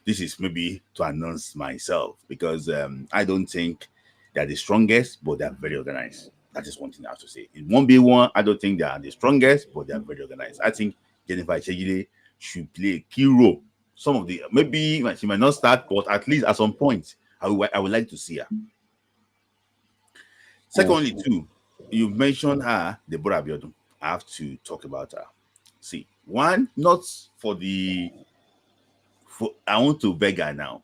this is maybe to announce myself because I don't think they're the strongest, but they're very organized. That is one thing I have to say. In 1v1, I don't think they are the strongest, but they are very organized. I think Jennifer Echegide should play a key role. Some of the maybe she might not start, but at least at some point, I would like to see her. Secondly, too, you mentioned her, Deborah Abiodun. I have to talk about her. See, one, not for the. I want to beg her now.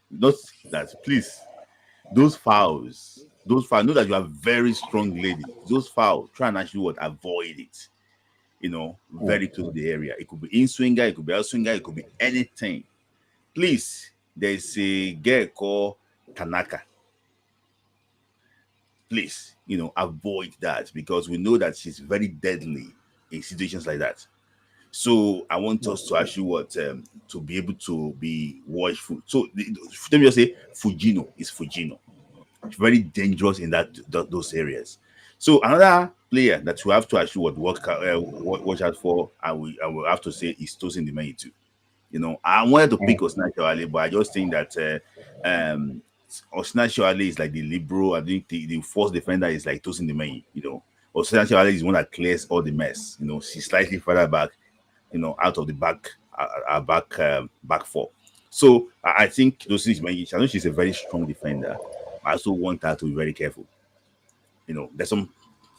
Not that, please. Those fouls, know that you are a very strong lady. Those fouls, try and actually avoid it. Very close to the area. It could be in swinger, it could be out swinger, it could be anything. Please, there's a girl called Tanaka. Please, avoid that because we know that she's very deadly in situations like that. So I want us to actually to be able to be watchful. So let me just say Fujino is Fujino. It's very dangerous in those areas. So another player that we have to actually watch out for, I will have to say is Tosin Demeyi too. I wanted to pick Osinachi Ali, but I just think that Osinachi Ali is like the liberal. I think the first defender is like Tosin Demeyi. Osinachi Ali is one that clears all the mess. She's slightly further back, out of the back four. So I think Tosin Demeyi, I know she's a very strong defender. I also want her to be very careful. There's some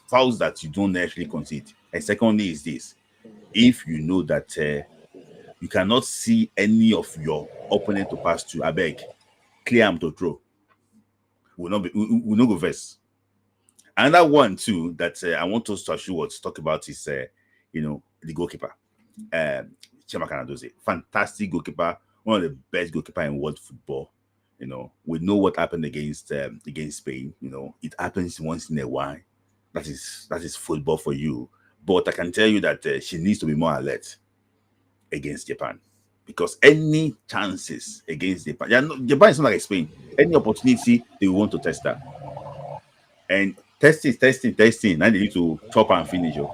fouls that you don't actually concede. And secondly is this: if you know that you cannot see any of your opponent to pass to, I beg, clear them to throw. Will not go first. Another one too that I want us to actually talk about is the goalkeeper, Chiamaka Nnadozie. Fantastic goalkeeper, one of the best goalkeeper in world football. We know what happened against Spain. It happens once in a while. That is football for you. But I can tell you that she needs to be more alert against Japan, because any chances against Japan is not like Spain. Any opportunity they want to test her, and testing. Now they need to chop and finish her.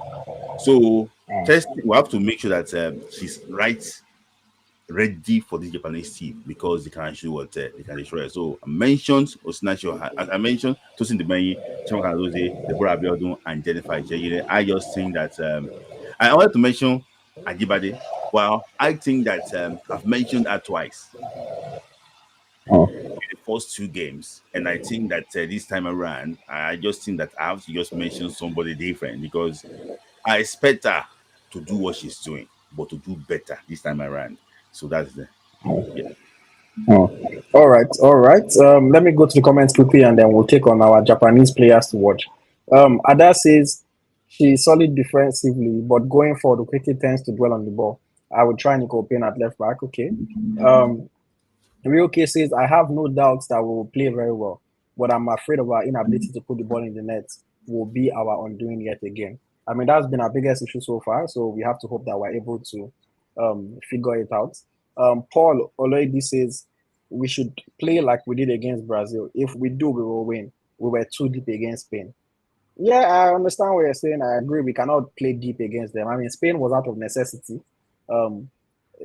So testing, we have to make sure that she's ready for the Japanese team because they can actually they can destroy it. So I mentioned Osinachi, I mentioned Tosin Demeyi, Chiamaka Nnadozie, Deborah Abiodun, and Jennifer Echegide. I just think that I wanted to mention Ajibade. Well, I think that I've mentioned her twice in the first two games, and I think that this time around, I just think that I have to just mention somebody different because I expect her to do what she's doing, but to do better this time around. So that's the yeah. All right, all right. Let me go to the comments quickly, and then we'll take on our Japanese players to watch. Ada says she's solid defensively, but going forward, Ukiti tends to dwell on the ball. I would try Nicole Payne at left back. Okay. Real K says I have no doubts that we will play very well, but I'm afraid of our inability to put the ball in the net will be our undoing yet again. I mean, that's been our biggest issue so far. So we have to hope that we're able to figure it out. Paul Oloidi says we should play like we did against Brazil. If we do, we will win. We were too deep against Spain. Yeah, I understand what you're saying. I agree. We cannot play deep against them. I mean, Spain was out of necessity. Um,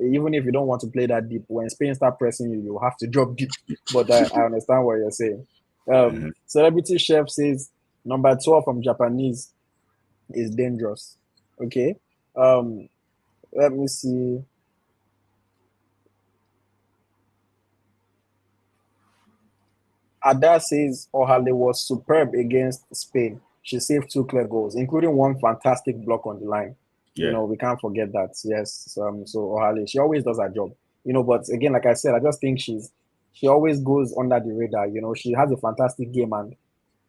Even if you don't want to play that deep, when Spain start pressing you, you have to drop deep. But I understand what you're saying. Uh, Celebrity Chef says number 12 from Japanese is dangerous. Okay. Um, Let me see. Ada says Ohale was superb against Spain. She saved two clear goals, including one fantastic block on the line. You yeah. know, we can't forget that. Yes. So Ohale, she always does her job. You know, but again, like I said, I just think she always goes under the radar. You know, she has a fantastic game and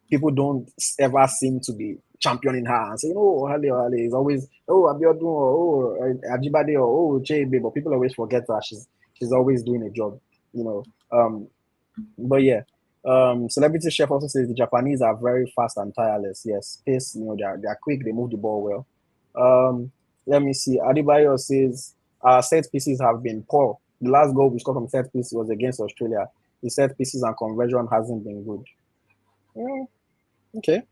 people don't ever seem to be championing her and saying, "Oh, Ohale is always Abiodun or Ajibade or Chebe," but people always forget that she's always doing a job. You know, but yeah, Celebrity Chef also says the Japanese are very fast and tireless. Yes, pace. You know, they're quick. They move the ball well. Let me see. Adibayo says our set pieces have been poor. The last goal we scored from set piece was against Australia. The set pieces and conversion hasn't been good. Yeah, okay.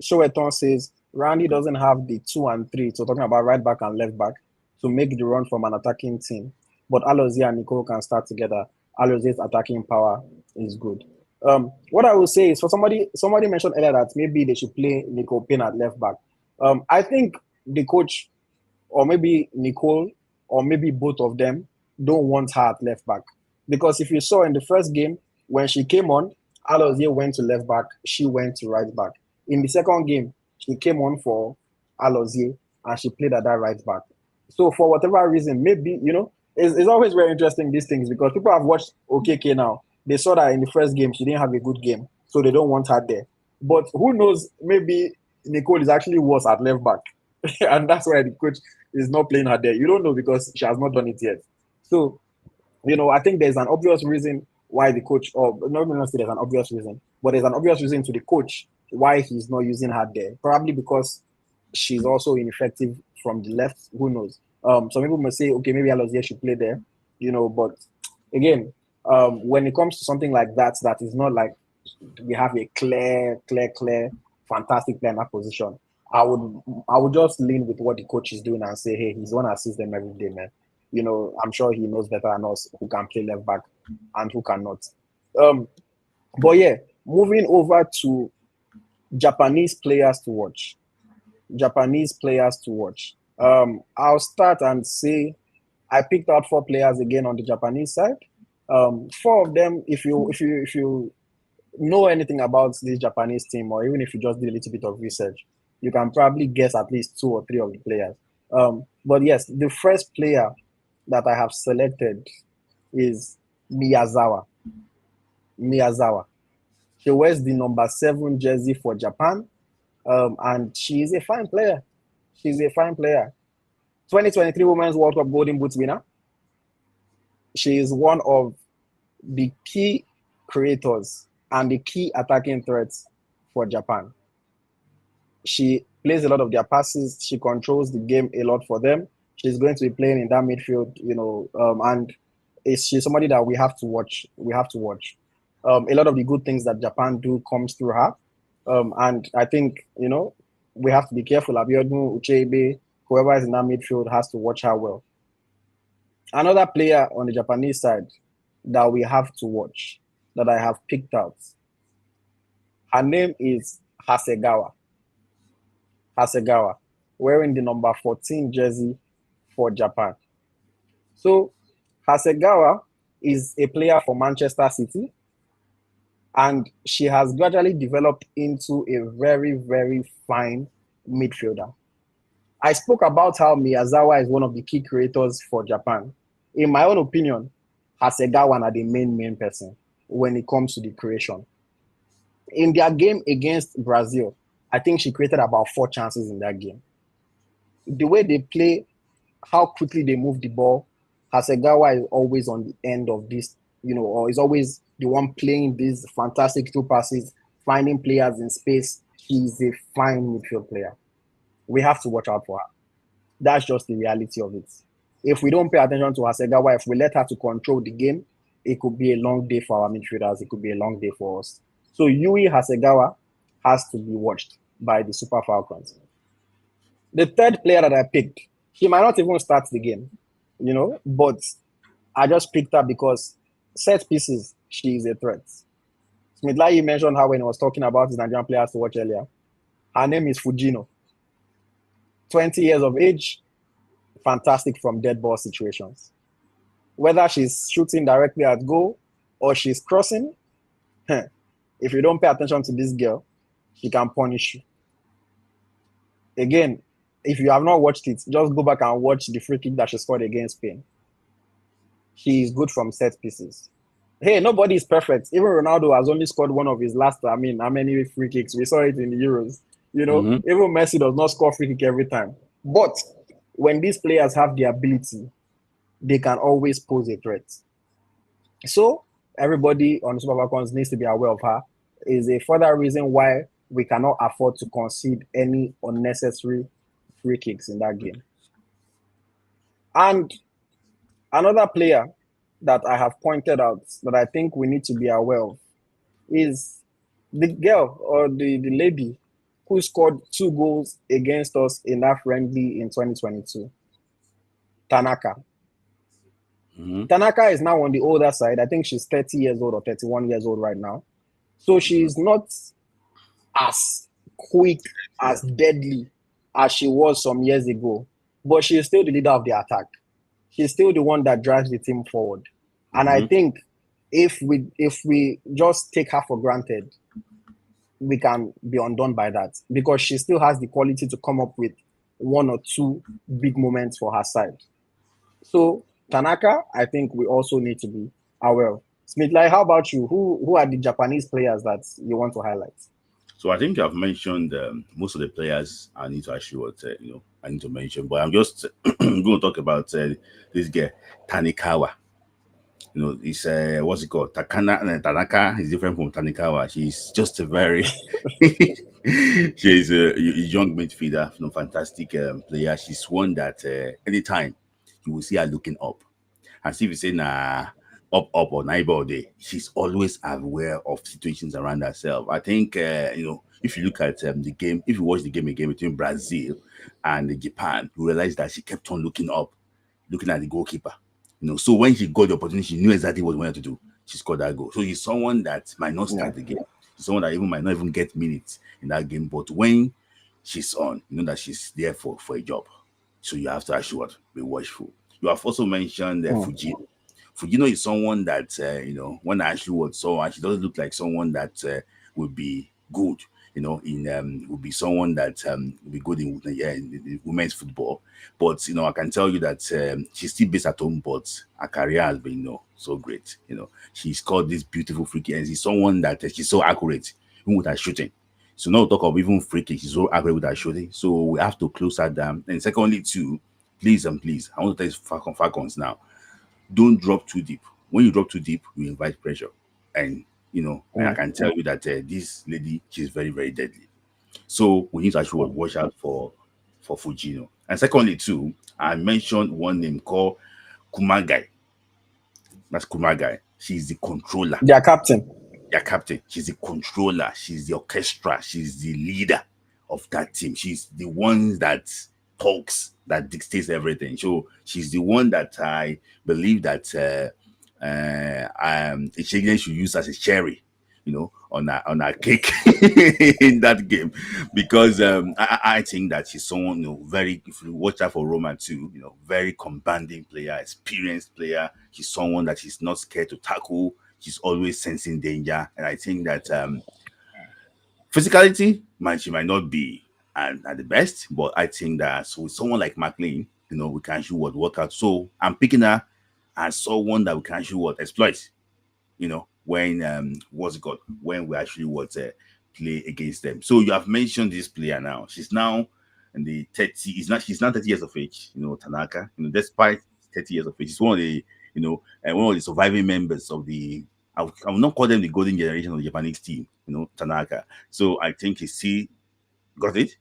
Showeton says Randy doesn't have the 2 and 3, so talking about right back and left back, to make the run from an attacking team. But Alozie and Nicole can start together. Alozie's attacking power is good. What I will say is for somebody mentioned earlier that maybe they should play Nicole Payne at left back. I think the coach or maybe Nicole or maybe both of them don't want her at left back. Because if you saw in the first game, when she came on, Alozie went to left back, she went to right back. In the second game, she came on for Alozie and she played at that right back. So for whatever reason, maybe, it's always very interesting, these things, because people have watched OKK now. They saw that in the first game, she didn't have a good game, so they don't want her there. But who knows, maybe Nicole is actually worse at left back. And that's why the coach is not playing her there. You don't know because she has not done it yet. So, I think there's an obvious reason why the coach, or not going to say there's an obvious reason, but there's an obvious reason to the coach why he's not using her there. Probably because she's also ineffective from the left. Who knows? Some people may say, okay, maybe Alozie should play there, but again, when it comes to something like that, that is not like we have a clear, fantastic player in that position. I would just lean with what the coach is doing and say, hey, he's gonna assist them every day, man. I'm sure he knows better than us who can play left back and who cannot. But yeah, moving over to Japanese players to watch. Japanese players to watch. I'll start and say I picked out 4 players again on the Japanese side. 4 of them, if you know anything about this Japanese team, or even if you just did a little bit of research, you can probably guess at least 2 or 3 of the players. But yes, the first player that I have selected is Miyazawa. Miyazawa. She wears the number 7 jersey for Japan, and she is a fine player. She's a fine player. 2023 Women's World Cup Golden Boot winner. She is one of the key creators and the key attacking threats for Japan. She plays a lot of their passes. She controls the game a lot for them. She's going to be playing in that midfield, and she's somebody that we have to watch. We have to watch. A lot of the good things that Japan do comes through her. And I think, we have to be careful. Abiodun, Uchebe, whoever is in that midfield has to watch her well. Another player on the Japanese side that we have to watch, that I have picked out, her name is Hasegawa. Hasegawa, wearing the number 14 jersey for Japan. So Hasegawa is a player for Manchester City, and she has gradually developed into a very, very fine midfielder. I spoke about how Miyazawa is one of the key creators for Japan. In my own opinion, Hasegawa are the main person when it comes to the creation. In their game against Brazil, I think she created about 4 chances in that game. The way they play, how quickly they move the ball, Hasegawa is always on the end of this, or is always the one playing these fantastic through passes, finding players in space. She's a fine midfield player. We have to watch out for her. That's just the reality of it. If we don't pay attention to Hasegawa, if we let her to control the game, it could be a long day for our midfielders. It could be a long day for us. So Yui Hasegawa has to be watched by the Super Falcons. The third player that I picked, she might not even start the game, but I just picked her because set pieces, she is a threat. Smith, like you mentioned how when he was talking about his Nigerian players to watch earlier, her name is Fujino. 20 years of age, fantastic from dead ball situations. Whether she's shooting directly at goal or she's crossing, if you don't pay attention to this girl, she can punish you. Again, if you have not watched it, just go back and watch the free kick that she scored against Spain. She is good from set pieces. Hey, nobody is perfect. Even Ronaldo has only scored one of his last, how many free kicks? We saw it in the Euros. Even Messi does not score free kick every time. But when these players have the ability, they can always pose a threat. So everybody on the Super Falcons needs to be aware of her. Is a further reason why we cannot afford to concede any unnecessary free kicks in that game. And another player that I have pointed out that I think we need to be aware of is the girl or the lady who scored 2 goals against us in that friendly in 2022. Tanaka. Tanaka is now on the older side. I think she's 30 years old or 31 years old right now. So she's not as quick, as deadly as she was some years ago. But she is still the leader of the attack. She's still the one that drives the team forward. And I think if we just take her for granted, we can be undone by that because she still has the quality to come up with 1 or 2 big moments for her side. So Tanaka, I think we also need to be aware of. Smith, like, how about you? Who are the Japanese players that you want to highlight? So I think I've mentioned most of the players I need to actually I need to mention, but I'm just going to talk about this girl Tanikawa. It's what's it called? Tanaka is different from Tanikawa. She's just a very she's a young midfielder, fantastic player. She's one that anytime you will see her looking up. And see if you say nah up or neighbor all day, she's always aware of situations around herself. I think if you look at the game, if you watch the game again between Brazil and Japan, you realize that she kept on looking up, looking at the goalkeeper. So when she got the opportunity, she knew exactly what she wanted to do. She scored that goal. So she's someone that might not start the game. She's someone that even might not even get minutes in that game. But when she's on, you know that she's there for a job. So you have to actually be watchful. You have also mentioned Fujino. Fujino is someone that when I actually saw her, she doesn't look like someone that would be good. Would be someone that would be good in women's football. But I can tell you that she's still based at home, but her career has been so great. She scored this beautiful free kick, and she's someone that she's so accurate even with her shooting. So now talk of even free kick, she's so accurate with her shooting. So we have to close her down. And secondly, too, please and please, I want to tell you Falcons now. Don't drop too deep. When you drop too deep, you invite pressure. And and I can tell you that this lady, she's very, very deadly. So we need to actually watch out for Fujino. And secondly, too, I mentioned one name called Kumagai. That's Kumagai. She's the controller. Their captain. Their captain. She's the controller. She's the orchestra. She's the leader of that team. She's the one that talks, that dictates everything. So she's the one that I believe that Ichegene should use as a cherry, on a cake in that game, because I think that she's someone very. If you watch out for Roma too, very commanding player, experienced player. She's someone that is not scared to tackle. She's always sensing danger, and I think that physicality, she might not be at the best, but I think that so with someone like McLean, we can actually work out. So I'm picking her as someone that we can actually exploit. When what's it called? When we actually play against them. So you have mentioned this player now. She's now in the 30. She's now 30 years of age. Tanaka. Despite 30 years of age, she's one of the one of the surviving members of the I will not call them the golden generation of the Japanese team, Tanaka. So I think he see got it.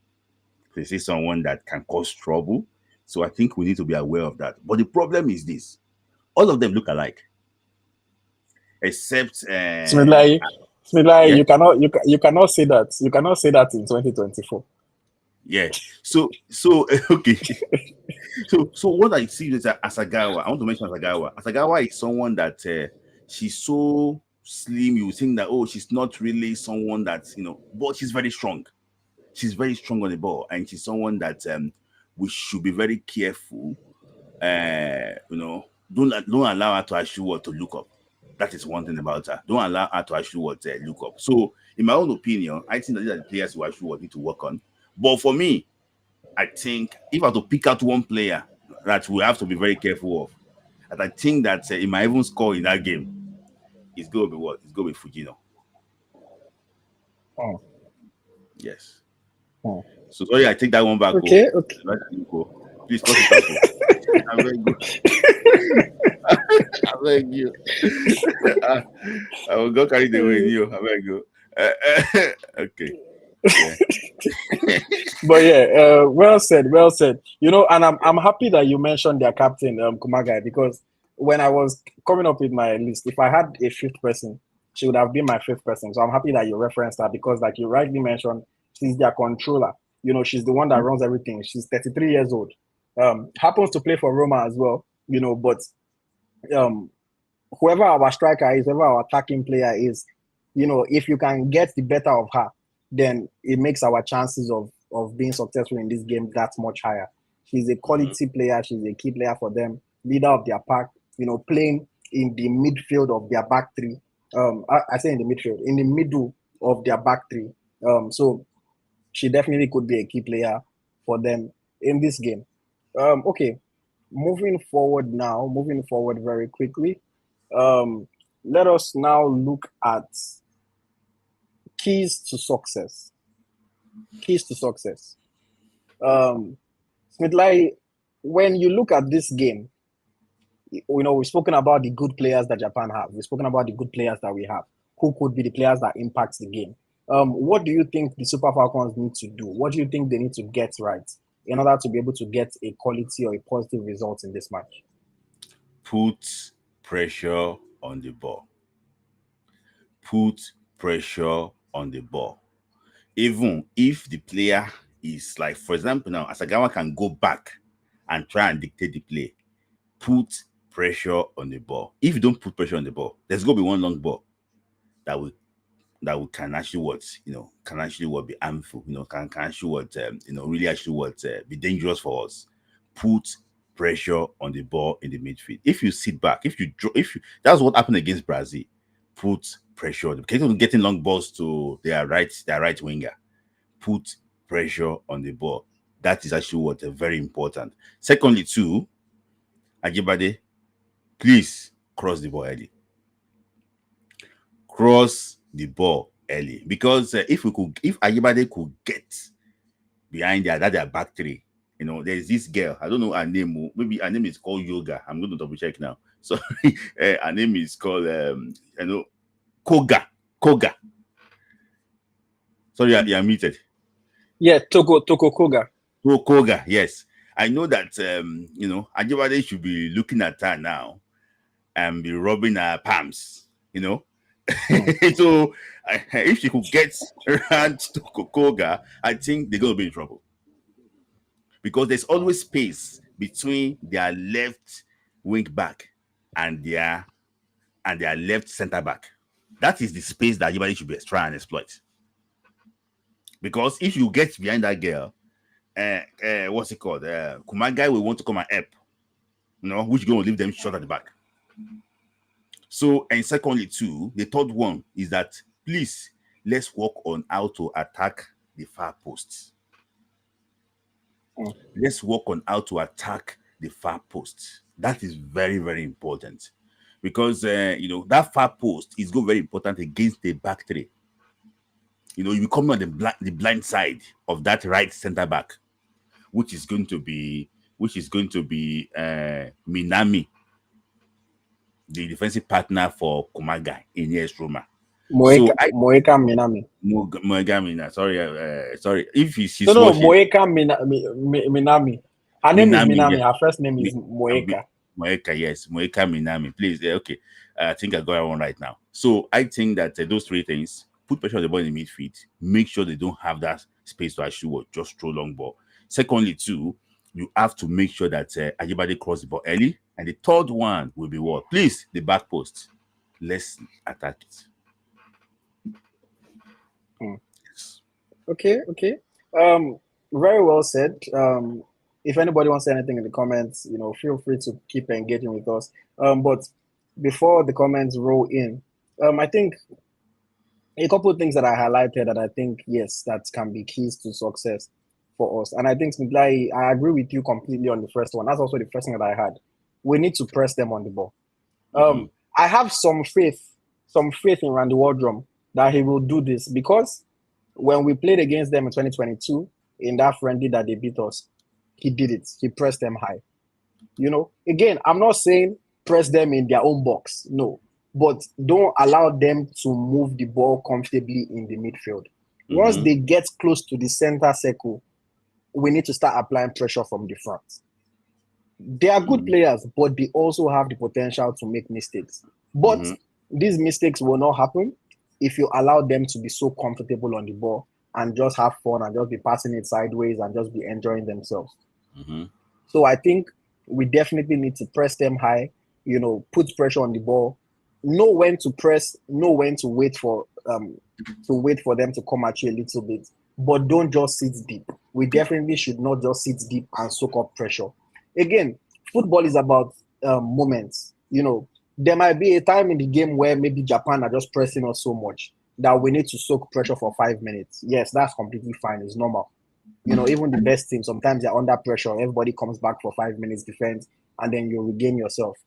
He see someone that can cause trouble. So I think we need to be aware of that. But the problem is this: all of them look alike, except Smidlai, Smidlai, yeah, you cannot say that. You cannot say that in 2024. yeah. So okay. So what I see is that Asagawa. I want to mention Asagawa. Asagawa is someone that she's so slim. You think that, oh, she's not really someone that's, but she's very strong. She's very strong on the ball, and she's someone that we should be very careful. Don't allow her to actually what to look up. That is one thing about her. Don't allow her to actually what look up. So, in my own opinion, I think that these are the players who actually what need to work on. But for me, I think if I have to pick out one player that we have to be very careful of, and I think that he might even score in that game, it's going to be what? It's going to be Fujino. Oh, Yes. oh. So sorry, I take that one back. Oh, Okay, okay. please cut it out. Oh. I'm very good. I beg you. I will go carry the way with you. I beg you. Okay. Yeah. But yeah, well said, well said. And I'm happy that you mentioned their captain, Kumagai, because when I was coming up with my list, if I had a fifth person, she would have been my fifth person. So I'm happy that you referenced her because, like you rightly mentioned, she's their controller. She's the one that runs everything. She's 33 years old. Happens to play for Roma as well. But um, whoever our striker is, whoever our attacking player is, if you can get the better of her, then it makes our chances of being successful in this game that much higher. She's a quality player. She's a key player for them, leader of their pack. Playing in the midfield of their back three. I say in the midfield, in the middle of their back three. So she definitely could be a key player for them in this game. Okay, moving forward very quickly. Um, Let us now look at keys to success. Keys to success. Um, Smidlai, when you look at this game, we've spoken about the good players that Japan have. We've spoken about the good players that we have. Who could be the players that impact the game? What do you think the Super Falcons need to do? What do you think they need to get right in order to be able to get a quality or a positive result in this match? Put pressure on the ball. Put pressure on the ball. Even if the player is like, for example, now Asagawa can go back and try and dictate the play. Put pressure on the ball. If you don't put pressure on the ball, there's gonna be one long ball that will can actually be harmful, can actually really actually be dangerous for us. Put pressure on the ball in the midfield. If you sit back, if you draw, if you that's what happened against Brazil. Put pressure on them. Getting long balls to their right winger. Put pressure on the ball. That is actually very important. Secondly, too, Ajibade, please cross the ball early. Cross the ball early, because if Ajibade could get behind their back three, there's this girl. I don't know her name. Maybe her name is called Yoga. I'm going to double check now. Sorry, her name is called Koga. Koga. Sorry, you're muted. Yeah, Toko Koga. Koga. Yes, I know that. Ajibade should be looking at her now and be rubbing her palms. So if she could get around to Kokoga, I think they're going to be in trouble, because there's always space between their left wing back and their left center back. That is the space that everybody should be trying and exploit. Because if you get behind that girl, what's it called? Kumagai will want to come and help, which is going to leave them short at the back. So, and secondly, too, the third one is that please let's work on how to attack the far posts. Let's work on how to attack the far post. That is very, very important, because that far post is very important against the back three. You come on the blind side of that right center back, which is going to be Minami. the defensive partner for Kumaga in AS Roma. So Moeka Minami. Moegamina, sorry. If he's No, watching, Moeka Minami. Her name is Minami, Minami. yes. Her first name is I'm Moeka. Moeka, yes, Moeka Minami. Please, okay. I think I got one right now. So I think that those three things: put pressure on the ball in the midfield, make sure they don't have that space to actually just throw long ball. Secondly, too, you have to make sure that Ajibade cross the ball early, and the third one will be what? Please, the back post. Let's attack it. Yes. Okay. Very well said. If anybody wants to say anything in the comments, feel free to keep engaging with us. But before the comments roll in, I think a couple of things that I highlighted that I think, yes, that can be keys to success for us. And I think, Smidlai, I agree with you completely on the first one. That's also the first thing that I had. We need to press them on the ball. Mhm. I have some faith in Randy Wardrum that he will do this, because when we played against them in 2022 in that friendly that they beat us, he did it. He pressed them high. Again, I'm not saying press them in their own box, no, but don't allow them to move the ball comfortably in the midfield. Once Mhm. they get close to the center circle, we need to start applying pressure from the front. They are good Mhm. players, but they also have the potential to make mistakes. But Mhm. these mistakes will not happen if you allow them to be so comfortable on the ball and just have fun and just be passing it sideways and just be enjoying themselves. Mhm. So I think we definitely need to press them high, put pressure on the ball, know when to press, know when to wait for them to come at you a little bit, but don't just sit deep. We definitely should not just sit deep and soak up pressure. Again, football is about moments. There might be a time in the game where maybe Japan are just pressing us so much that we need to soak pressure for 5 minutes. Yes, that's completely fine. It's normal. Even the best team, sometimes they're under pressure. Everybody comes back for 5 minutes defense, and then you regain yourself.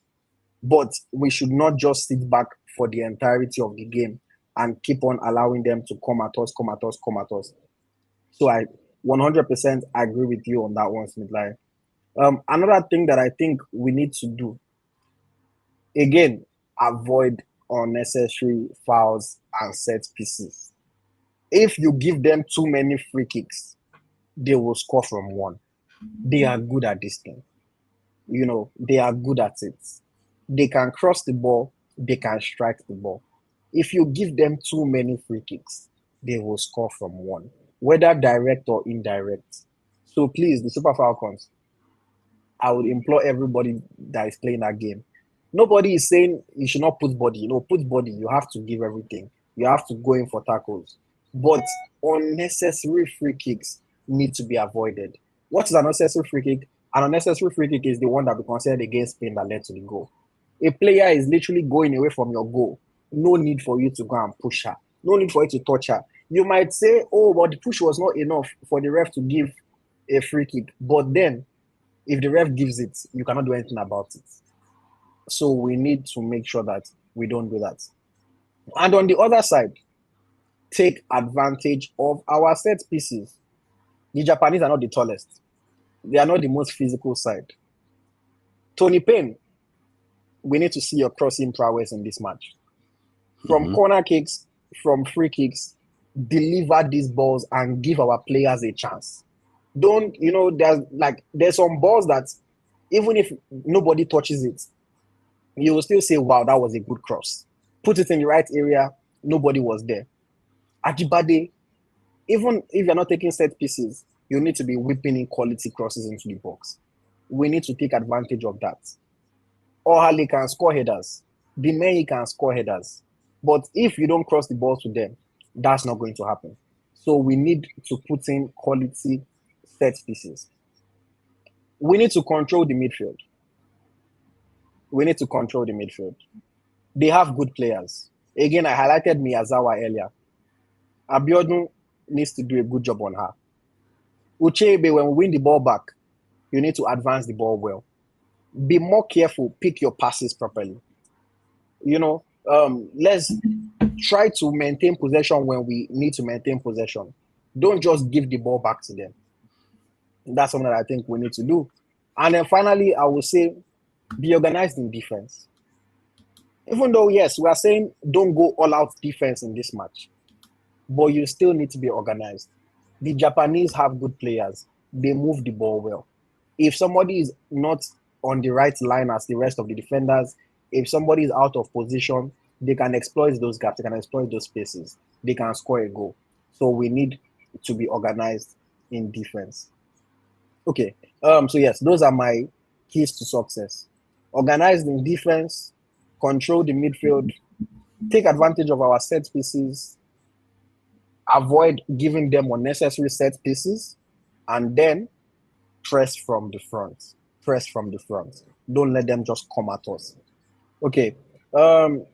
But we should not just sit back for the entirety of the game and keep on allowing them to come at us, come at us, come at us. So I 100% agree with you on that one, Smith. Another thing that I think we need to do, again, avoid unnecessary fouls and set pieces. If you give them too many free kicks, they will score from one. They are good at this thing. They are good at it. They can cross the ball, they can strike the ball. If you give them too many free kicks, they will score from one, whether direct or indirect. So please, the Super Falcons, I would implore everybody that is playing that game. Nobody is saying you should not put body. Put body. You have to give everything. You have to go in for tackles. But unnecessary free kicks need to be avoided. What is an unnecessary free kick? An unnecessary free kick is the one that we considered against Spain that led to the goal. A player is literally going away from your goal. No need for you to go and push her. No need for you to touch her. You might say, oh, but the push was not enough for the ref to give a free kick. But then if the ref gives it, you cannot do anything about it. So we need to make sure that we don't do that. And on the other side, take advantage of our set pieces. The Japanese are not the tallest. They are not the most physical side. Tony Payne, we need to see your crossing prowess in this match. From Mhm. corner kicks, from free kicks, deliver these balls and give our players a chance. Don't, there's some balls that even if nobody touches it, you will still say, wow, that was a good cross. Put it in the right area, nobody was there. Ajibade, even if you're not taking set pieces, you need to be whipping in quality crosses into the box. We need to take advantage of that. Ohale can score headers. Bimeyi can score headers. But if you don't cross the balls to them, that's not going to happen. So we need to put in quality set pieces. We need to control the midfield. We need to control the midfield. They have good players. Again, I highlighted Miyazawa earlier. Abiodun needs to do a good job on her. Uchebe, when we win the ball back, you need to advance the ball well. Be more careful, pick your passes properly. Let's try to maintain possession when we need to maintain possession. Don't just give the ball back to them. That's something that I think we need to do. And then finally, I will say be organized in defense. Even though, yes, we are saying don't go all out defense in this match, but you still need to be organized. The Japanese have good players. They move the ball well. If somebody is not on the right line as the rest of the defenders, if somebody is out of position, they can exploit those gaps, they can exploit those spaces, they can score a goal. So we need to be organized in defense. Okay. So yes, those are my keys to success. Organized in defense, control the midfield, take advantage of our set pieces, avoid giving them unnecessary set pieces, and then press from the front. Press from the front. Don't let them just come at us. Okay. Um,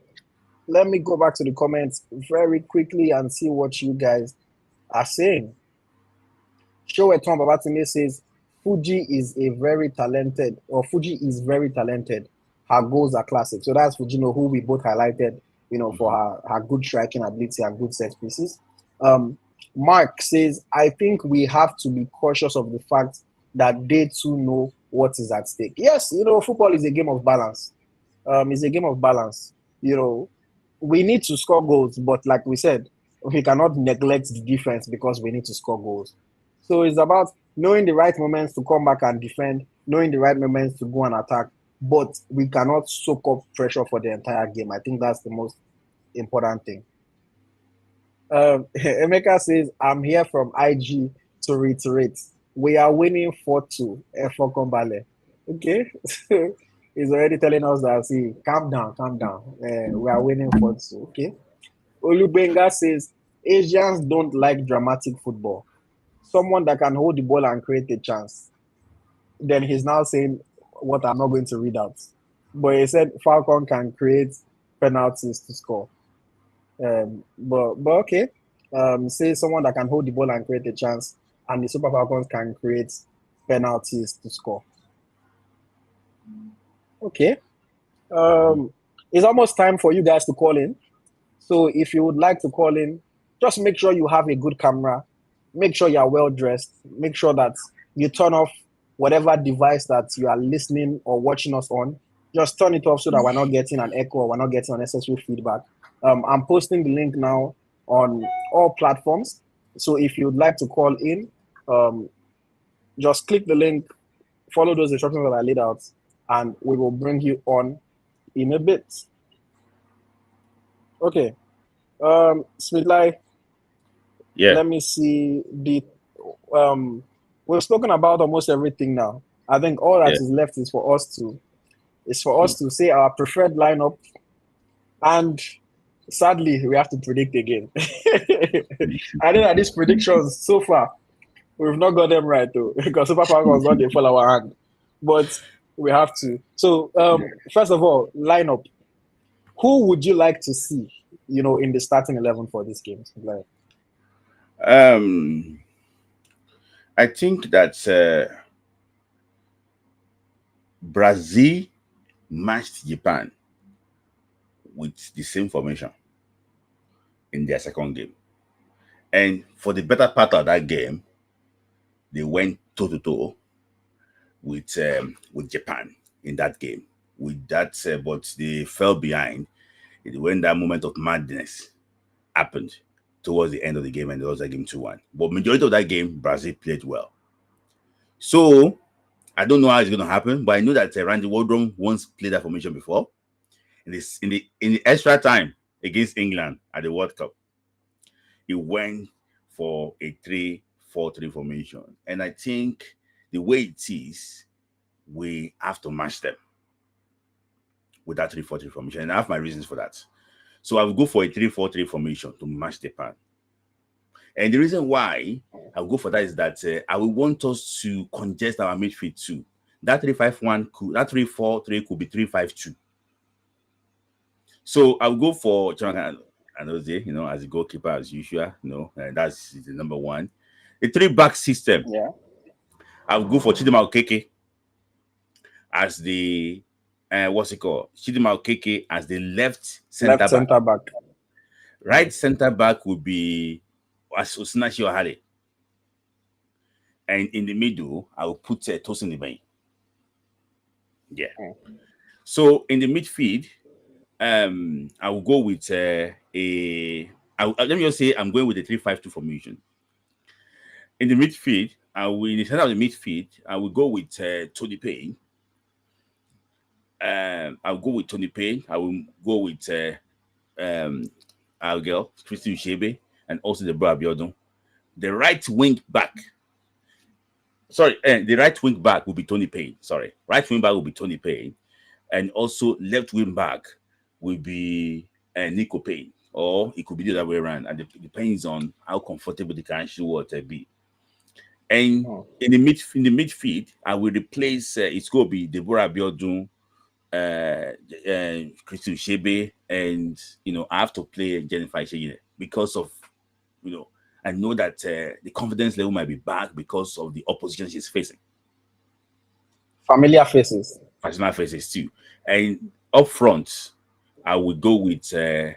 Let me go back to the comments very quickly and see what you guys are saying. Showeton Babatime says Fuji is a very talented, or Fuji is very talented. Her goals are classic. So that's Fujino, who we both highlighted, for her good striking ability and good set pieces. Mark says, I think we have to be cautious of the fact that they too know what is at stake. Yes, football is a game of balance. It's a game of balance. We need to score goals, but like we said, we cannot neglect the defense because we need to score goals. So it's about knowing the right moments to come back and defend, knowing the right moments to go and attack, but we cannot soak up pressure for the entire game. I think that's the most important thing. Emeka says, I'm here from IG to reiterate. We are winning 4-2 for Kombale. Okay. He's already telling us that, see, calm down, calm down. We are winning 4-2. Okay. Olubenga says, Asians don't like dramatic football. Someone that can hold the ball and create a chance. Then he's now saying what I'm not going to read out. But he said Falcon can create penalties to score. But okay. Say someone that can hold the ball and create a chance, and the Super Falcons can create penalties to score. Okay. It's almost time for you guys to call in. So if you would like to call in, just make sure you have a good camera. Make sure you are well dressed. Make sure that you turn off whatever device that you are listening or watching us on. Just turn it off so that we're not getting an echo or we're not getting unnecessary feedback. I'm posting the link now on all platforms. So if you'd like to call in, just click the link, follow those instructions that I laid out, and we will bring you on in a bit. Okay. Smitlai, Yeah. let me see we've spoken about almost everything now. I think all that Yeah. is left is for us to say our preferred lineup, and sadly we have to predict again. I know that these predictions so far we've not got them right though, because Super Falcons not they fall our hand. But we have to. So first of all, lineup. Who would you like to see, in the starting 11 for this game? Like, Um, I think that Brazil matched Japan with the same formation in their second game, and for the better part of that game, they went toe to toe with Japan in that game. With that, but they fell behind when that moment of madness happened towards the end of the game, and they lost that game 2-1. But majority of that game, Brazil played well. So I don't know how it's going to happen, but I know that Randy Waldrum once played that formation before in the extra time against England at the World Cup. He went for a 3-4-3 formation, and I think the way it is, we have to match them with that 3-4-3 formation, and I have my reasons for that. So I will go for a 3-4-3 formation to match Japan. And the reason why I'll go for that is that I will want us to congest our midfield too. That 3-5-1 could, that 3-4-3 could be 3-5-2. So I'll go for Chamakan Anoze, as a goalkeeper as usual. That's the number one. The three-back system. yeah. I'll go for Chidima Okeke as the what's it called? Chidima Okeke as the left center Left back. center back. Right center back would be Osinachi Ohale. And in the middle, I will put Tosin Ibeyi. Yeah. So in the midfield, I will go with let me just say I'm going with the 3-5-2 formation. In the midfield, in the center of the midfield, I will go with Tony Payne. I'll go with Tony Payne. I will go with our girl, Christy Ushebe, and also the Bro Abiodun. The right wing back. Sorry, the right wing back will be Tony Payne. Sorry, right wing back will be Tony Payne, and also left wing back will be Nico Payne, or it could be the other way around, and it depends on how comfortable the can actually be. And in the midfield, I will replace. It's going to be Deborah Abiodun, Christy Ushebe, and I have to play Jennifer Ishegine because of I know that the confidence level might be back because of the opposition she's facing. Familiar faces. Familiar faces too. And up front, I would go with the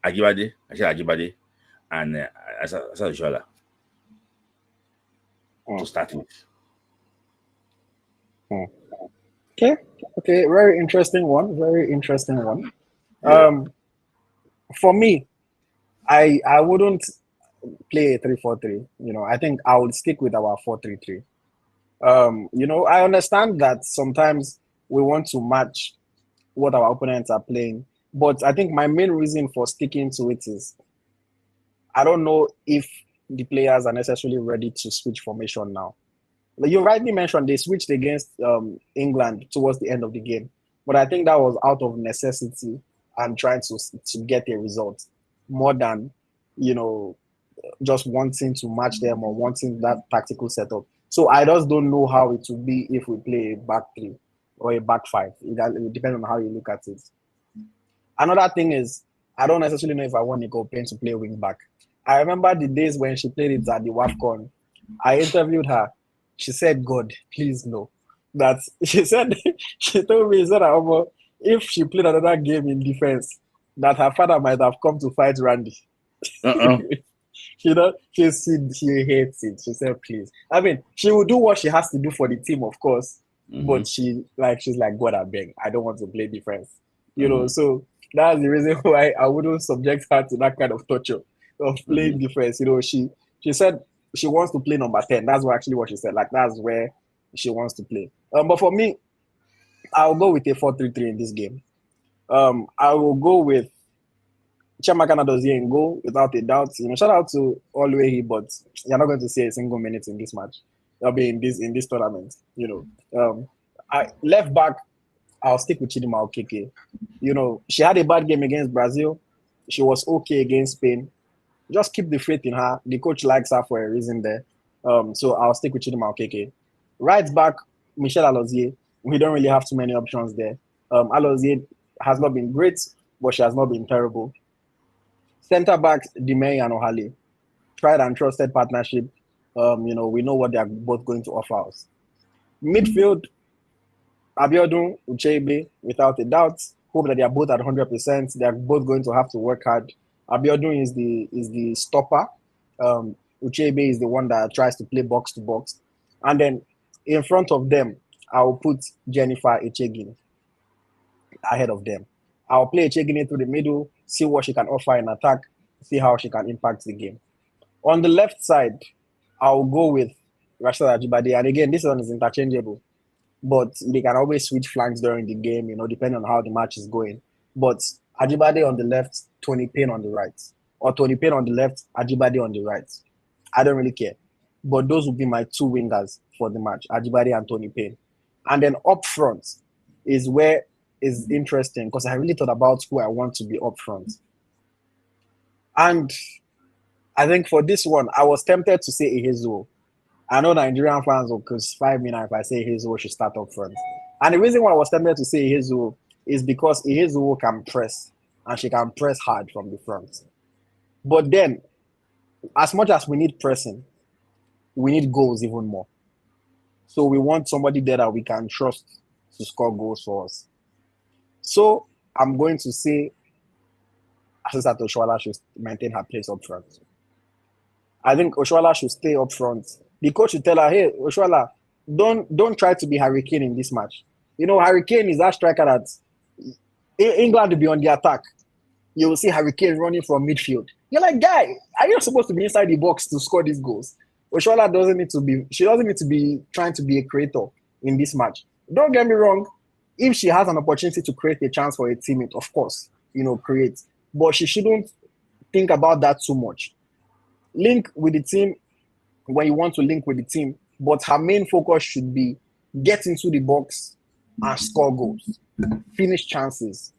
Ajibade, and Asad Shola to start with. Okay, very interesting one. Yeah. For me, I wouldn't play a 3-4-3. I think I would stick with our 4-3-3. I understand that sometimes we want to match what our opponents are playing, but I think my main reason for sticking to it is I don't know if the players are necessarily ready to switch formation now. Like you rightly mentioned, they switched against England towards the end of the game, but I think that was out of necessity and trying to get a result more than just wanting to match them or wanting that tactical setup. So I just don't know how it would be if we play a back three or a back five. It depends on how you look at it. Another thing is, I don't necessarily know if I want Nicole Payne to play wing back. I remember the days when she played it at the WAFCON. I interviewed her. She said, God, please no. She told me, that if she played another game in defense, that her father might have come to fight Randy. She hates it. She said, please. I mean, she will do what she has to do for the team, of course. But she's like, God, I beg. I don't want to play defense. So that's the reason why I wouldn't subject her to that kind of torture of playing defense. She said she wants to play number 10. That's what she said. Like, that's where she wants to play. But for me, I'll go with a 4-3-3 in this game. I will go with Chiamaka Nnadozie in goal, without a doubt. Shout out to Oluwehi, but you're not going to see a single minute in this match. I'll be in this tournament. Left back, I'll stick with Chidinma Okeke. She had a bad game against Brazil. She was okay against Spain. Just keep the faith in her. The coach likes her for a reason there. So I'll stick with Chidinma Okeke. Right back, Michelle Alozie. We don't really have too many options there. Alozie has not been great, but she has not been terrible. Center backs, Dimei and Ohale. Tried and trusted partnership. We know what they are both going to offer us. Midfield, Abiodun, Ucheibe, without a doubt. Hope that they are both at 100%. They are both going to have to work hard. Abiodun is the stopper. Ucheibe is the one that tries to play box to box. And then in front of them, I will put Jennifer Echegini ahead of them. I'll play Echegini through the middle, see what she can offer in attack, see how she can impact the game. On the left side, I'll go with Rasheedat Ajibade. And again, this one is interchangeable. But they can always switch flanks during the game, depending on how the match is going. But Ajibade on the left, Tony Payne on the right. Or Tony Payne on the left, Ajibade on the right. I don't really care. But those will be my two wingers for the match, Ajibade and Tony Payne. And then up front is where is interesting because I really thought about who I want to be up front. And I think for this one, I was tempted to say Ihezuo. I know Nigerian fans will crucify me now if I say Ihezuo should start up front. And the reason why I was tempted to say Ihezuo is because Ihezuo can press, and she can press hard from the front. But then, as much as we need pressing, we need goals even more. So we want somebody there that we can trust to score goals for us. So I'm going to say Asisat Oshoala should maintain her place up front. I think Oshoala should stay up front. The coach should tell her, hey, Oshoala, don't try to be Harry Kane in this match. Harry Kane is that striker that England will be on the attack. You will see Harry Kane running from midfield. You're like, guy, are you supposed to be inside the box to score these goals? Oshola doesn't need to be. She doesn't need to be trying to be a creator in this match. Don't get me wrong. If she has an opportunity to create a chance for a teammate, of course, create. But she shouldn't think about that too much. Link with the team when you want to link with the team, but her main focus should be get into the box and score goals, finish chances.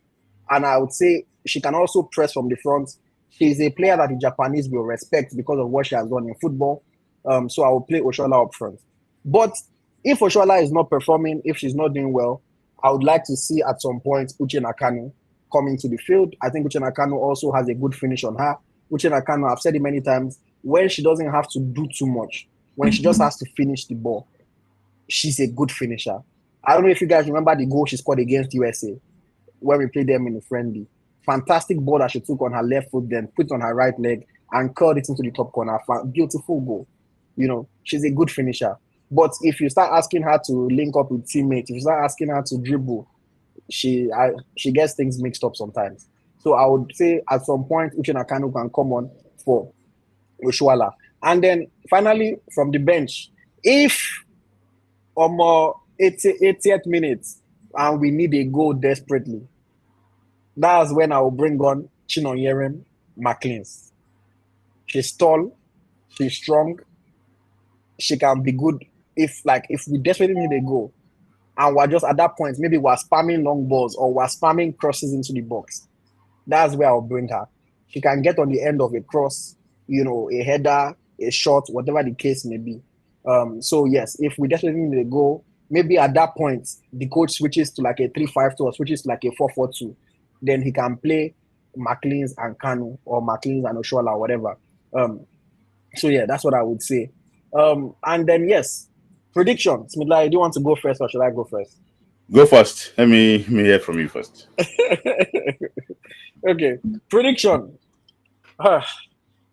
And I would say she can also press from the front. She's a player that the Japanese will respect because of what she has done in football. So I will play Oshola up front. But if Oshola is not performing, if she's not doing well, I would like to see at some point Uche Nakano coming to the field. I think Uche Nakano also has a good finish on her. Uche Nakano, I've said it many times, when she doesn't have to do too much, when she just has to finish the ball, she's a good finisher. I don't know if you guys remember the goal she scored against USA when we played them in the friendly. Fantastic ball that she took on her left foot, then put on her right leg and curled it into the top corner. Beautiful goal. She's a good finisher. But if you start asking her to link up with teammates, if you start asking her to dribble, she gets things mixed up sometimes. So I would say at some point, Uche Nakano can come on for Oshoala. And then finally, from the bench, if 80th minute and we need a goal desperately, that's when I will bring on Chinonyerem McLeans. She's tall, she's strong, she can be good if we desperately need a goal and we're just at that point, maybe we're spamming long balls or we're spamming crosses into the box. That's where I'll bring her. She can get on the end of a cross, a header, a shot, whatever the case may be. So yes, if we desperately need a goal, maybe at that point the coach switches to like a 3-5-2 or switches to like a 4-4-2. Then he can play McLeans and Kanu or McLeans and Oshoala or whatever. So yeah, that's what I would say. And then yes, prediction. Smidla, do you want to go first or should I go first? Go first. Let me hear from you first. Okay, prediction.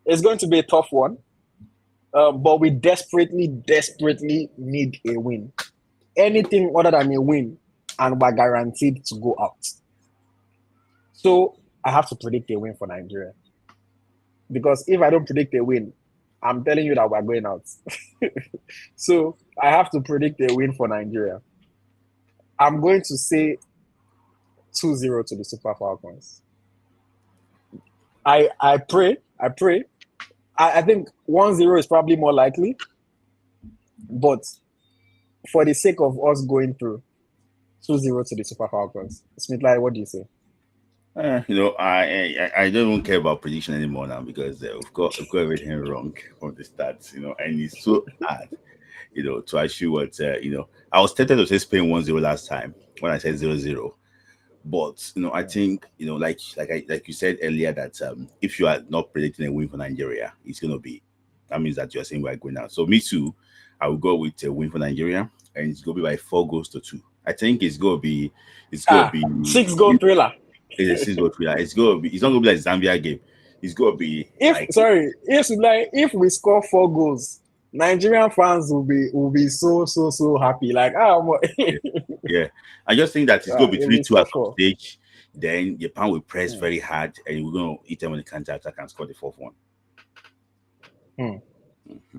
It's going to be a tough one, but we desperately need a win. Anything other than a win, and we're guaranteed to go out. So I have to predict a win for Nigeria. Because if I don't predict a win, I'm telling you that we're going out. So I have to predict a win for Nigeria. I'm going to say 2-0 to the Super Falcons. I pray. I think 1-0 is probably more likely. But for the sake of us going through, 2-0 to the Super Falcons. Smith, what do you say? I don't even care about prediction anymore now because we've got everything wrong from the stats, and it's so hard, to achieve what, I was tempted to say Spain 1-0 last time when I said 0-0. But, I think, like you said earlier that if you are not predicting a win for Nigeria, it's going to be, that means that you're saying we're going out. So me too, I will go with a win for Nigeria and it's going to be by 4-2. I think it's going to be 6-goal thriller. It's a 6-goal thriller. It's not gonna be like Zambia game. It's gonna be if we score 4 goals, Nigerian fans will be so happy. Like yeah. I just think that it's gonna be 3-2 at some stage. Then Japan will press very hard, and we're gonna eat them on the counter attack and score the 4th one.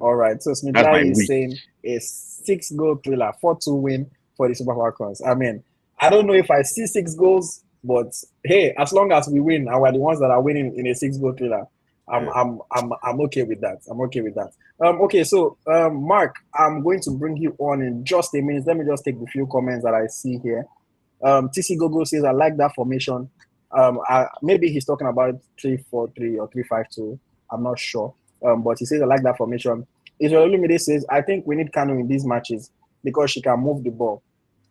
All right. So Smidlai is saying a 6-goal thriller, 4-2 win for the Super Falcons. I mean, I don't know if I see 6 goals. But hey, as long as we win and we're the ones that are winning in a 6-goal thriller, I'm okay with that. I'm okay with that. Okay, so Mark, I'm going to bring you on in just a minute. Let me just take the few comments that I see here. TC Gogo says I like that formation. Maybe he's talking about 3-4-3 or 3-5-2. I'm not sure. But he says I like that formation. Israel Lumide says I think we need Kanu in these matches because she can move the ball.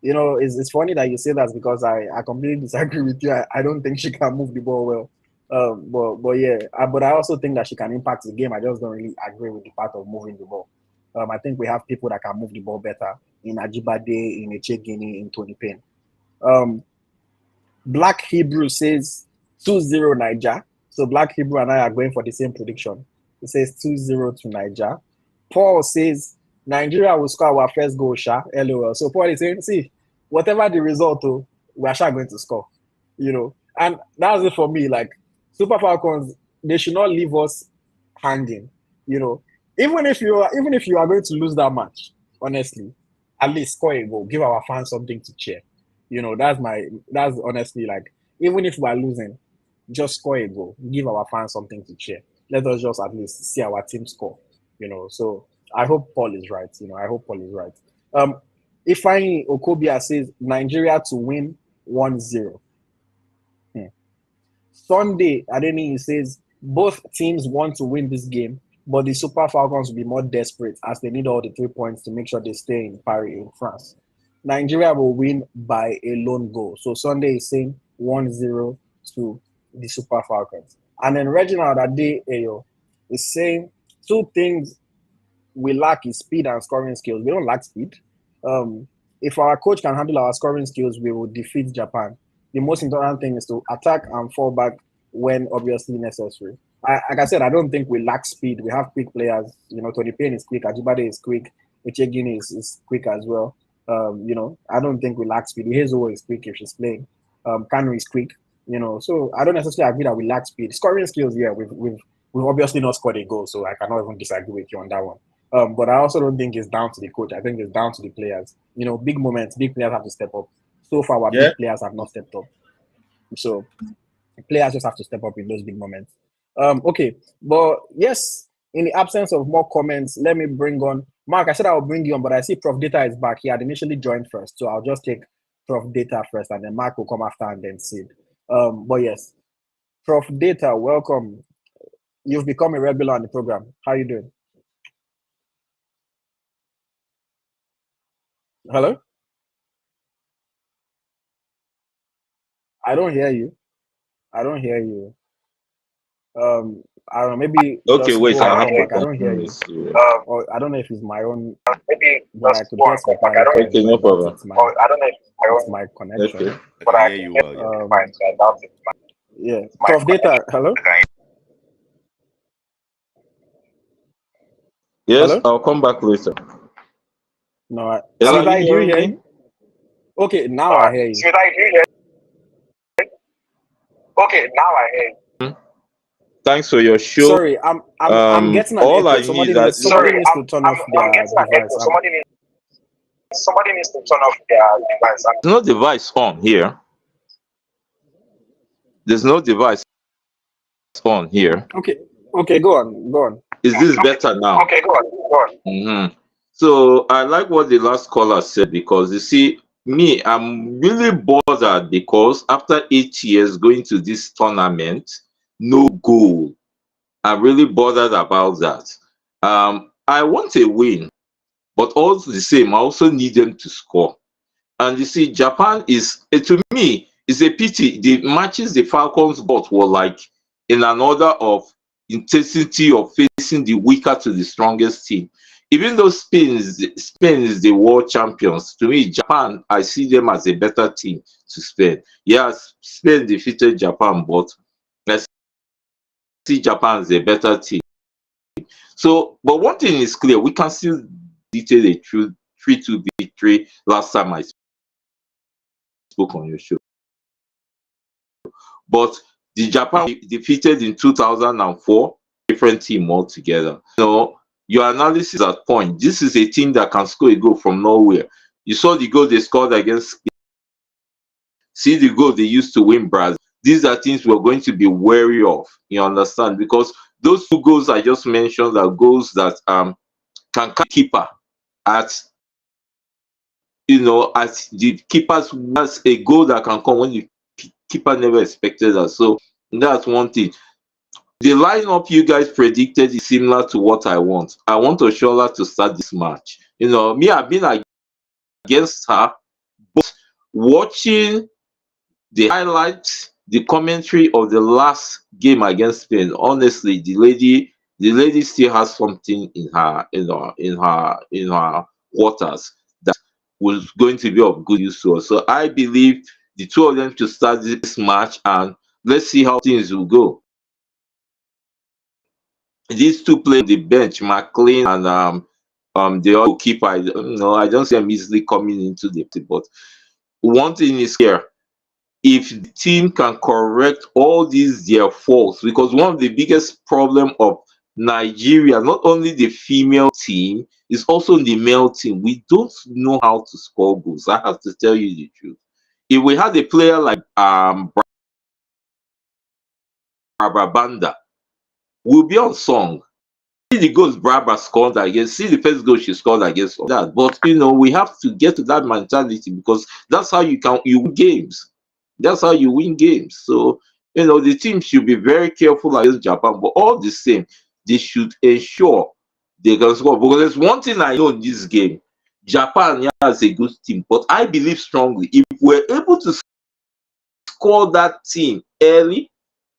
It's funny that you say that because I completely disagree with you. I don't think she can move the ball well. But yeah, but I also think that she can impact the game. I just don't really agree with the part of moving the ball. I think we have people that can move the ball better in Ajibade, in Echegini, in Tony Payne. Black Hebrew says 2-0 Niger. So Black Hebrew and I are going for the same prediction. He says 2-0 to Niger. Paul says Nigeria will score our first goal, LOL. So Paul is saying, see, whatever the result, we are going to score. And that's it for me. Like Super Falcons, they should not leave us hanging. You know, even if you are going to lose that match, honestly, at least score a goal, give our fans something to cheer. That's honestly like even if we are losing, just score a goal, give our fans something to cheer. Let us just at least see our team score. So I hope Paul is right. I hope Paul is right. Ifeanyi Okobia says Nigeria to win 1-0. Sunday, Adeni says both teams want to win this game, but the Super Falcons will be more desperate as they need all the 3 points to make sure they stay in Paris in France. Nigeria will win by a lone goal. So Sunday is saying 1-0 to the Super Falcons. And then Reginald Adeyo is saying two things we lack is speed and scoring skills. We don't lack speed. If our coach can handle our scoring skills, we will defeat Japan. The most important thing is to attack and fall back when obviously necessary. Like I said, I don't think we lack speed. We have quick players. Tony Payne is quick. Ajibade is quick. Echegini is quick as well. I don't think we lack speed. Ihezuo is quick if she's playing. Kanu is quick. So I don't necessarily agree that we lack speed. Scoring skills, yeah, we've obviously not scored a goal, so I cannot even disagree with you on that one. But I also don't think it's down to the coach. I think it's down to the players. Big moments, big players have to step up. So far, our big players have not stepped up. So players just have to step up in those big moments. Okay, but yes, in the absence of more comments, let me bring on Mark. I said I'll bring you on, but I see Prof Data is back. He had initially joined first, so I'll just take Prof Data first, and then Mark will come after, and then Sid. But yes, Prof Data, welcome. You've become a regular on the program. How are you doing? Hello? I don't hear you. I don't hear you. I don't know. Maybe Okay, just wait. go I and have come to back. I don't hear you. confirm. Or I don't know if it's my own, Maybe but I just could go get and some come back. I don't clarity. Okay, But I no doubt problem. it's my I don't know if it's my own, connection. Okay. I but can I hear you can well. get Yeah. fine. So I doubt Yeah. it's my Prof Data, connection. hello? Yes, Hello? I'll come back later. No. Hello, Sweetie, are you do you hearing hear me? me? Okay, now I hear you. Should I hear you? Okay, now I hear you. Thanks for your show. Sorry, I'm getting an All echo. I need is that Somebody needs to turn I'm off their getting an device. echo. Somebody needs to turn off their device. there's no device on here. There's no device on here. Okay, go on. Is this better now? Okay, go on. So I like what the last caller said, because you see, me, I'm really bothered because after 8 years going to this tournament, no goal. I'm really bothered about that. I want a win, but also the same, I also need them to score. And you see, Japan is, to me, it's a pity. The matches the Falcons got were like in an order of intensity of facing the weaker to the strongest team. Even though Spain is the world champions, to me, Japan, I see them as a better team to Spain. Yes, Spain defeated Japan, but I see Japan as a better team. So, but one thing is clear, we can still detail a true 3-2 victory last time I spoke on your show. But the Japan defeated in 2004, different team altogether. Your analysis at point. This is a team that can score a goal from nowhere. You saw the goal they scored against. See the goal they used to win Brazil. These are things we're going to be wary of. You understand? Because those two goals I just mentioned are goals that can catch keeper at as the keepers has a goal that can come when the keeper never expected that. So that's one thing. The lineup you guys predicted is similar to what I want. I want Oshola to start this match. Me, I've been against her, but watching the highlights, the commentary of the last game against Spain, honestly, the lady still has something in her quarters that was going to be of good use to us. So I believe the two of them to start this match, and let's see how things will go. These two play the bench, McLean and the other keeper. I don't see them easily coming into the, but one thing is here. if the team can correct all these their faults, because one of the biggest problem of Nigeria, not only the female team, is also the male team. We don't know how to score goals. I have to tell you the truth. If we had a player like Brababanda, we'll be on song. See the goals Braba scored against, see the first goal she scored against that. But we have to get to that mentality, because that's how you win games. That's how you win games. So the team should be very careful against Japan, but all the same, they should ensure they can score. Because there's one thing I know in this game: Japan, yeah, has a good team, but I believe strongly if we're able to score that team early,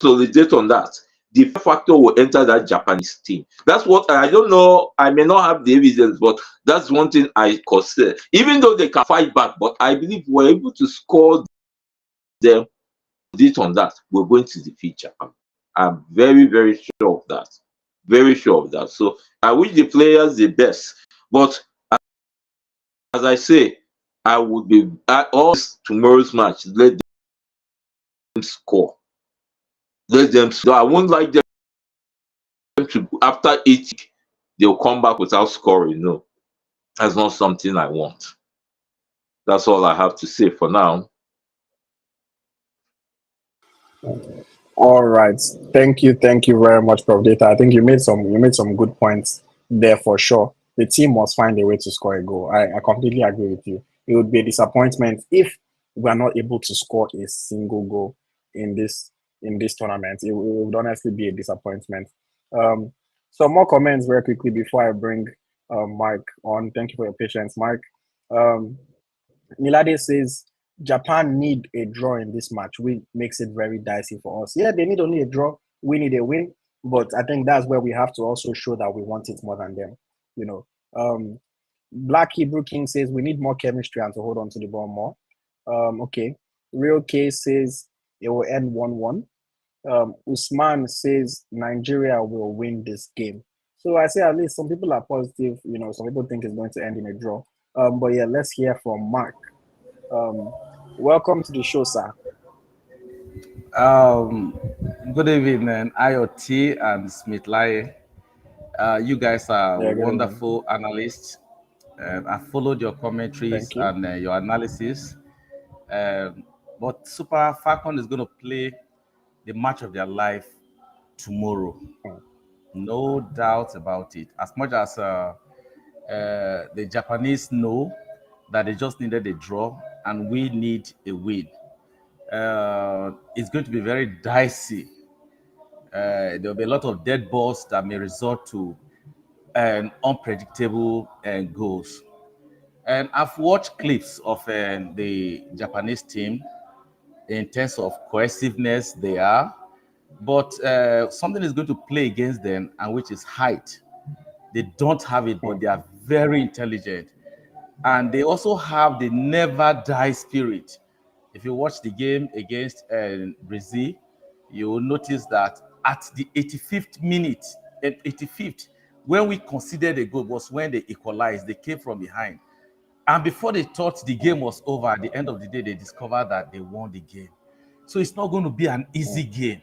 consolidate on that, the factor will enter that Japanese team. That's what I don't know. I may not have the evidence, but that's one thing I consider. Even though they can fight back, but I believe we're able to score them. It on that, we're going to defeat Japan. I'm very, very sure of that. Very sure of that. So I wish the players the best. But as I say, I would be at all tomorrow's match. Let them score. Let them score. I won't like them to after 80 they'll come back without scoring. No, that's not something I want. That's all I have to say for now. All right. Thank you very much, Prof. Data. I think you made some good points there for sure. The team must find a way to score a goal. I completely agree with you. It would be a disappointment if we are not able to score a single goal in this tournament. It would honestly be a disappointment. Um, some more comments very quickly before I bring Mike on. Thank you for your patience, Mike. Um, Milade says Japan need a draw in this match, which makes it very dicey for us. Yeah, they need only a draw. We need a win, but I think that's where we have to also show that we want it more than them. You know, Black Hebrew King says we need more chemistry and to hold on to the ball more. Okay, Real K says it will end 1-1. Usman says Nigeria will win this game. So I say at least some people are positive. Some people think it's going to end in a draw. But yeah, let's hear from Mark. Um, Welcome to the show, sir. Um, Good evening, IoT and Smith Lai. You guys are Yeah, good evening. wonderful analysts. I followed your commentaries Thank you. and your analysis. Um, but Super Falcon is going to play the match of their life tomorrow. Mm, No doubt about it. As much as the Japanese know that they just needed a draw and we need a win. It's going to be very dicey. There'll be a lot of dead balls that may result to an unpredictable goals. And I've watched clips of the Japanese team in terms of cohesiveness they are, but something is going to play against them, and which is height. They don't have it, but mm, they are very intelligent. And they also have the never die spirit. If you watch the game against Brazil, you will notice that at the 85th minute, at 85th, when we considered a goal was when they equalized. They came from behind. And before they thought the game mm, was over, at the end of the day, they discovered that they won the game. So it's not going to be an easy mm, game.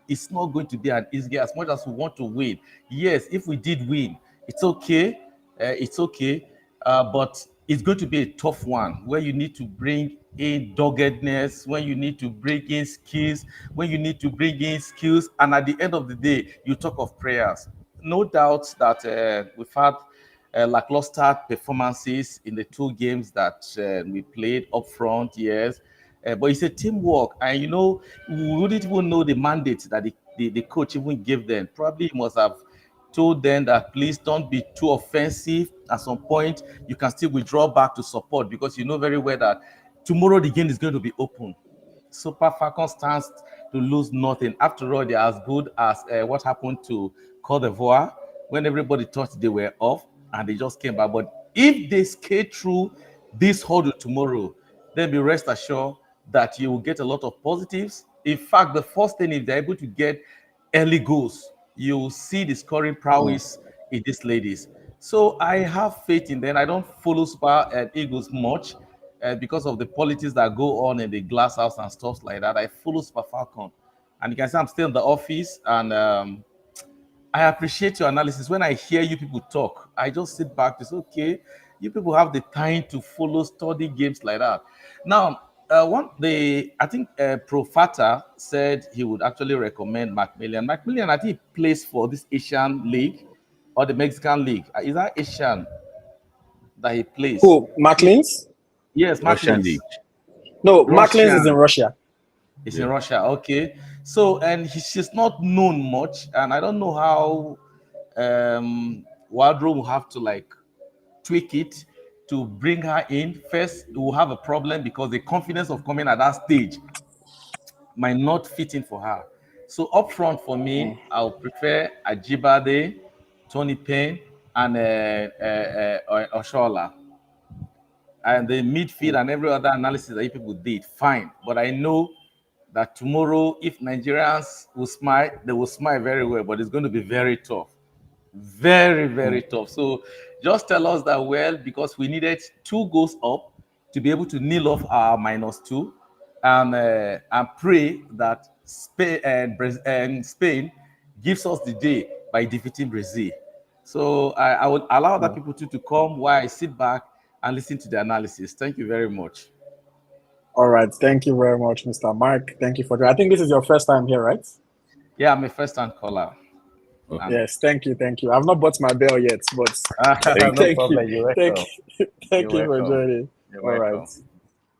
It's not going to be an easy game as much as we want to win. Yes, if we did win, it's okay. It's okay. But it's going to be a tough one where you need to bring in doggedness, when you need to bring in skills, when you need to bring in skills. And at the end of the day, you talk of prayers. No doubt that we've had lackluster performances in the two games that we played up front, yes. But it's a teamwork, and we wouldn't even know the mandate that the coach even gave them. Probably he must have told them that please don't be too offensive. At some point, you can still withdraw back to support because you know very well that tomorrow the game is going to be open. Super Falcons stands to lose nothing. After all, they're as good as what happened to Cote d'Ivoire when everybody thought they were off and they just came back. But if they skate through this hurdle tomorrow, then be rest assured that you will get a lot of positives. In fact, the first thing, if they're able to get early goals, you will see the scoring mm, prowess in these ladies. So I have faith in them. I don't follow Super Eagles much, because of the politics that go on in the glass house and stuff like that. I follow Super Falcon, and you can see I'm still in the office, and I appreciate your analysis. When I hear you people talk, I just sit back to say, okay, you people have the time to follow, study games like that. Now, I think Pro Fata said he would actually recommend Macmillan. Macmillan, I think, plays for this Asian League or the Mexican League. Is that Asian that he plays? Who? Macklins? Yes, Russian Macklins. league. No, Macklins is in Russian. Russia. It's in Russia. Okay. So, and she's not known much, and I don't know how Wardrobe will have to like tweak it to bring her in. First, we'll have a problem because the confidence of coming at that stage might not fit in for her. So up front for me, I'll prefer Ajibade, Tony Payne, and Oshola. And the midfield and every other analysis that you people did, fine. But I know that tomorrow, if Nigerians will smile, they will smile very well, but it's going to be very tough. Very, very tough. So just tell us that, well, because we needed 2 goals up to be able to nil off our -2, and pray that Spain gives us the day by defeating Brazil. So I would allow other people to come while I sit back and listen to the analysis. Thank you very much. All right. Thank you very much, Mr. Mark. Thank you for that. I think this is your first time here, right? Yeah, I'm a first-time caller. Okay. Yes. Thank you. Thank you. I've not bought my bell yet, but No thank problem. you. You're welcome. Thank You're you for welcome. joining. You're All welcome.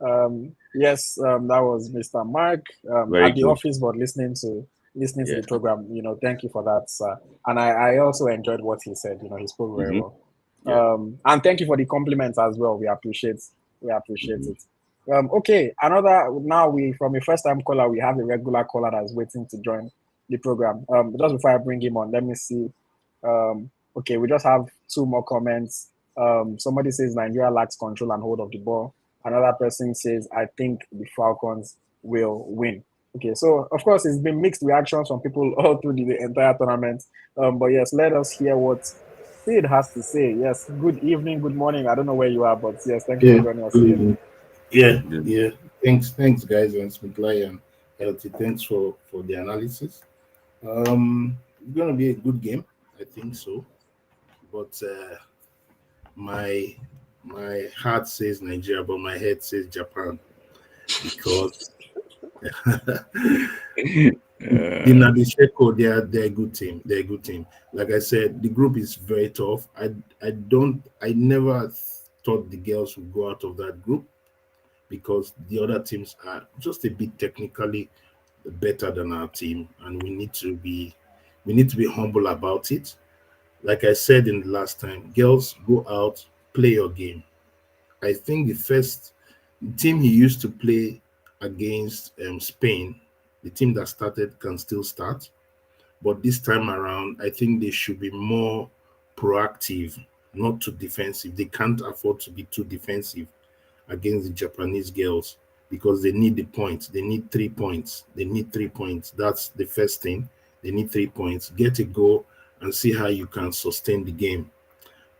right. Yes, that was Mr. Mark Very at the good. office, but listening to the program. Thank you for that, sir. And I also enjoyed what he said. He spoke very Mhm. well. Yeah. And thank you for the compliments as well. We appreciate it. Okay, now we from a first time caller, we have a regular caller that's waiting to join the program. Just before I bring him on, let me see. Okay, we just have 2 more comments. Somebody says Nigeria lacks control and hold of the ball. Another person says, I think the Falcons will win. Okay, so of course it's been mixed reactions from people all through the entire tournament. But yes, let us hear what Sid has to say. Yes, good evening, good morning. I don't know where you are, but yes, thank you for joining us, good Sid. evening. Yeah. Thanks, guys, and Smitly and Healthy. Thanks for the analysis. It's gonna be a good game, I think so. But my heart says Nigeria, but my head says Japan because the Nadesheko, they're a good team. They're a good team. Like I said, the group is very tough. I never thought the girls would go out of that group because the other teams are just a bit technically better than our team, and we need to be humble about it. Like I said in the last time, girls, go out, play your game. I think the first team he used to play against Spain, the team that started can still start, but this time around, I think they should be more proactive, not too defensive. They can't afford to be too defensive against the Japanese girls because they need the points. They need 3 points. They need 3 points. That's the first thing. They need 3 points. Get a goal and see how you can sustain the game.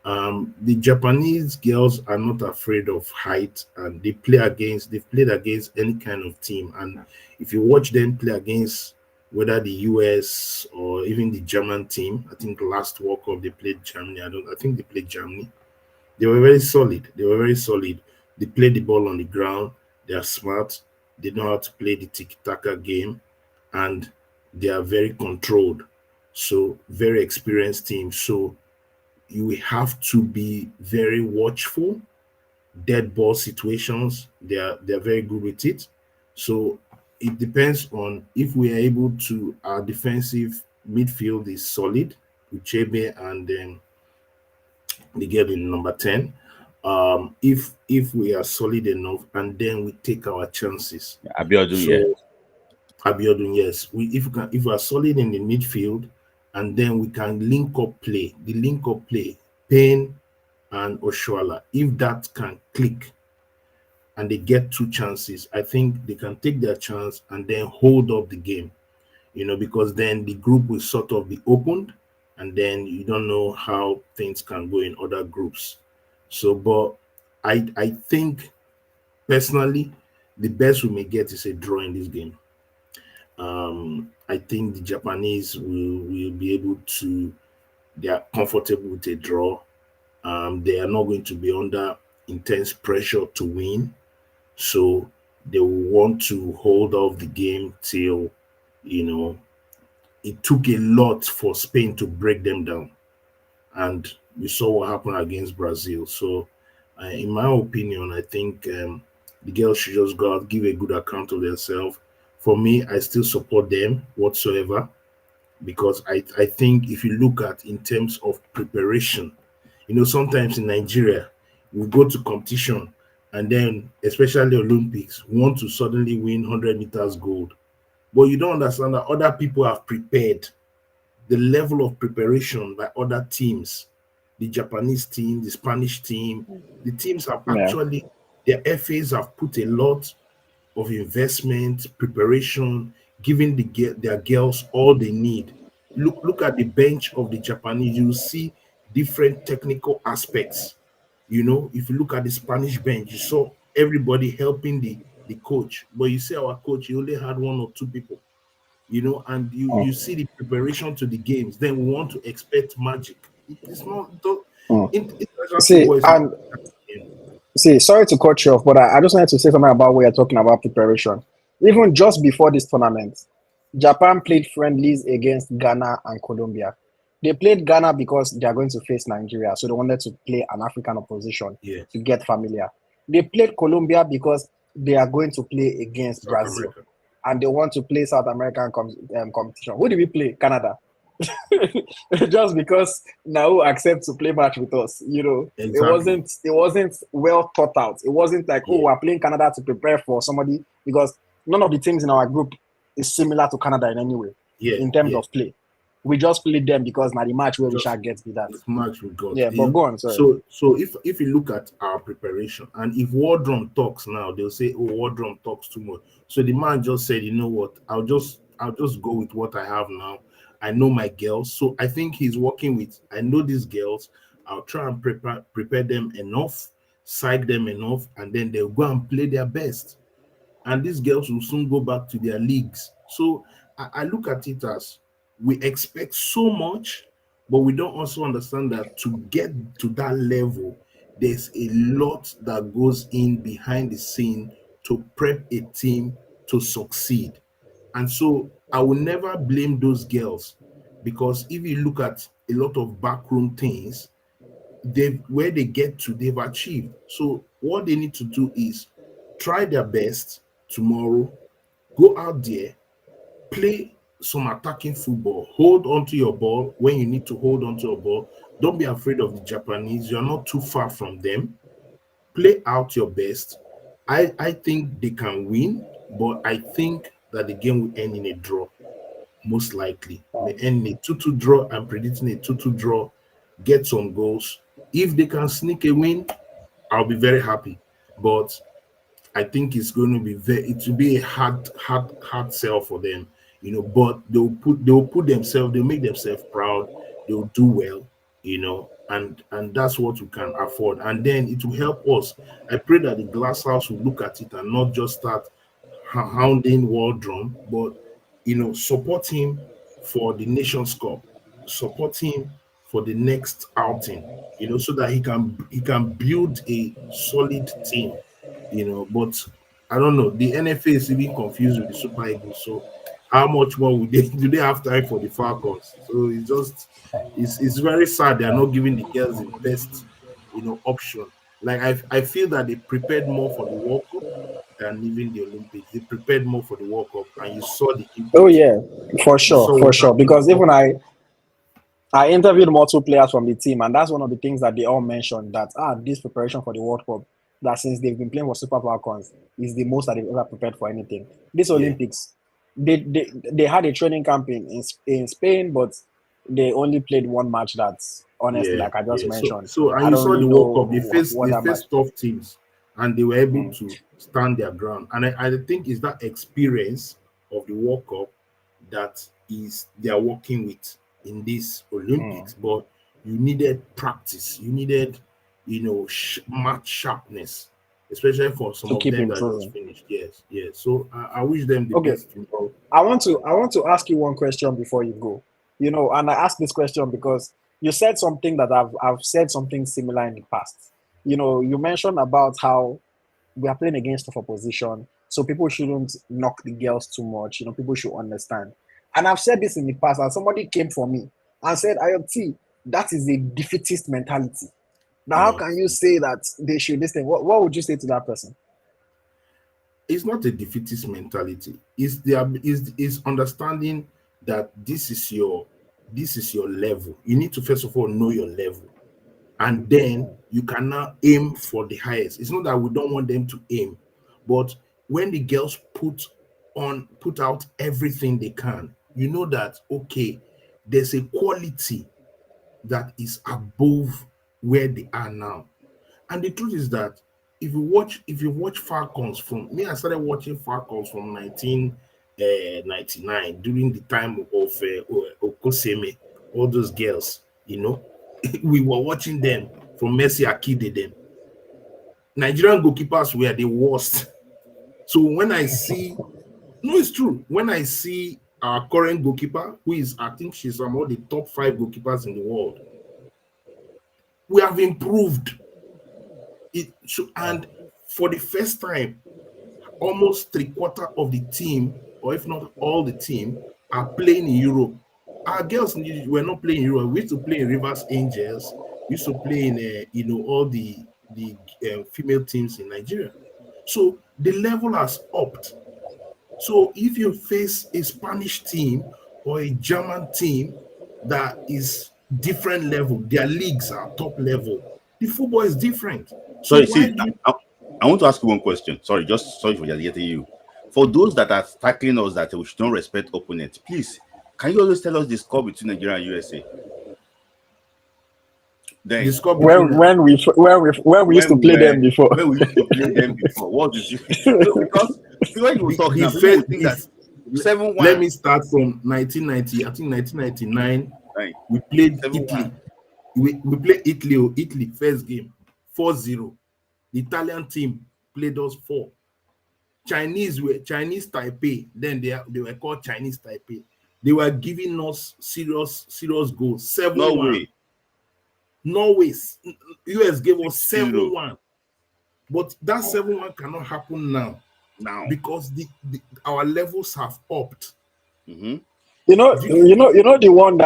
The Japanese girls are not afraid of height, and they've played against any kind of team. And if you watch them play against whether the US or even the German team, I think last World Cup they played Germany. I think they played Germany. They were very solid. They play the ball on the ground. They are smart. They know how to play the tiki-taka game, and they are very controlled. So very experienced team. So you have to be very watchful. Dead ball situations, they're very good with it. So it depends on if we are able to. Our defensive midfield is solid with Chebe and then the girl in number 10. If we are solid enough, and then we take our chances. Abiodun, So yeah. Abiodun, yes. If we are solid in the midfield, and then we can link up play. The link up play, Payne and Oshoala. If that can click and they get 2 chances, I think they can take their chance and then hold up the game. Because then the group will sort of be opened, and then you don't know how things can go in other groups. So, but I think personally, the best we may get is a draw in this game. I think the Japanese will be able to. They are comfortable with a draw. They are not going to be under intense pressure to win, so they will want to hold off the game till, you know, it took a lot for Spain to break them down, and we saw what happened against Brazil. So, in my opinion, I think the girls should just go out, give a good account of themselves. For me, I still support them whatsoever, because I think if you look at in terms of preparation, sometimes in Nigeria, we go to competition and then, especially Olympics, we want to suddenly win 100 meters gold. But you don't understand that other people have prepared. The level of preparation by other teams, the Japanese team, the Spanish team, the teams have Yeah. actually, their FAs have put a lot of investment, preparation, giving their girls all they need. Look at the bench of the Japanese. You see different technical aspects. If you look at the Spanish bench, you saw everybody helping the coach. But you see our coach, he only had one or two people. And you see the preparation to the games. Then we want to expect magic. It's not. International See, football is not. and see, sorry to cut you off, but I just wanted to say something about what you're talking about preparation. Even just before this tournament, Japan played friendlies against Ghana and Colombia. They played Ghana because they are going to face Nigeria, so they wanted to play an African opposition to get familiar. They played Colombia because they are going to play against South Brazil, America. and they want to play South American competition. Who did we play? Canada. Just because now accept to play match with us, Exactly. it wasn't well thought out. It wasn't like, Yeah. we're playing Canada to prepare for somebody, because none of the teams in our group is similar to Canada in any way in terms of play. We just played them because now the match where we shall get be that. It's match we got. Yeah, but go on, sorry. So if you look at our preparation, and if War Drum talks now, they'll say, "Oh, War Drum talks too much." So the man just said, "You know what? I'll just go with what I have now. I know my girls." So I think he's working with. I know these girls. I'll try and prepare them enough, psych them enough, and then they'll go and play their best. And these girls will soon go back to their leagues. So I look at it as, we expect so much, but we don't also understand that to get to that level, there's a lot that goes in behind the scene to prep a team to succeed. And so I will never blame those girls, because if you look at a lot of backroom things, where they get to, they've achieved. So what they need to do is try their best tomorrow, go out there, play some attacking football, hold on to your ball when you need to hold on to your ball. Don't be afraid of the Japanese. You're not too far from them. Play out your best. I think they can win, but I think that the game will end in a draw, most likely. May end in a 2-2 draw. I'm predicting a 2-2 draw. Get some goals. If they can sneak a win, I'll be very happy. But I think it's going to be it will be a hard sell for them, but they'll make themselves proud, they'll do well, and that's what we can afford. And then it will help us. I pray that the glass house will look at it and not just start hounding World Drum, but support him for the Nations Cup, support him for the next outing, so that he can build a solid team, but I don't know. The NFA is even confused with the Super Eagles. So how much more would they do they have time for the Falcons? So it's very sad they are not giving the girls the best, option. Like I feel that they prepared more for the World Cup than even the Olympics. They prepared more for the World Cup, and you saw the Oh input. yeah, for You sure, saw for what sure. happened. Because even I interviewed multiple players from the team, and that's one of the things that they all mentioned, that this preparation for the World Cup, that since they've been playing for Super Falcons, is the most that they've ever prepared for anything. This Yeah. Olympics, they had a training camp in Spain, but they only played one match. That's honestly, like I just mentioned. So and I you don't saw really the World Cup, know what they that match. faced tough teams, and they were able to stand their ground. And I think it's that experience of the World Cup that is they are working with in this Olympics. But you needed practice, you needed match sharpness. especially for some to of keep them that just improving. finished. Yes, yes. So I wish them the Okay, best tomorrow. I want to ask you one question before you go. And I ask this question because you said something that I've said something similar in the past. You mentioned about how we are playing against tough opposition, so people shouldn't knock the girls too much. People should understand. And I've said this in the past, and somebody came for me and said, "IoT, that is a defeatist mentality. Now, how No, can you say that they should listen? What would you say to that person?" it's not a defeatist mentality. It's understanding that this is your level. You need to first of all know your level, and then you can now aim for the highest. It's not that we don't want them to aim, but when the girls put out everything they can, you know that okay, there's a quality that is above where they are now. And the truth is that if you watch Falcons from me, I started watching Falcons from 1999 during the time of Okoseme, all those girls, we were watching them from Messi Akide them. Nigerian goalkeepers were the worst. So when I see, no, it's true. When I see our current goalkeeper, who is, I think she's among the top 5 goalkeepers in the world, we have improved it. And for the first time, almost 3/4 of the team, or if not all the team, are playing in Europe. Our girls were not playing in Europe. We used to play in Rivers Angels. We used to play in, all the female teams in Nigeria. So the level has upped. So if you face a Spanish team or a German team that is different level, their leagues are top level. The football is different. So Sorry, why see, do you I want to ask you one question. Sorry, just sorry for getting you. For those that are tackling us that we should not respect opponents, please, can you always tell us the score between Nigeria and USA? Then discuss between when we used to play them before? when we used to play them before, what is you? So because see, when you talk the now, people will first think that let 7-1, me start from 1990. I think 1999 right? we played 7-1. Italy. We played Italy first game 4-0. The Italian team played us 4. Chinese Taipei, then they were called Chinese Taipei. They were giving us serious goals. No 7-1. way. Norway, US gave us 0 7-1. But that 7-1 cannot happen now now. because our levels have upped. Mm-hmm. The one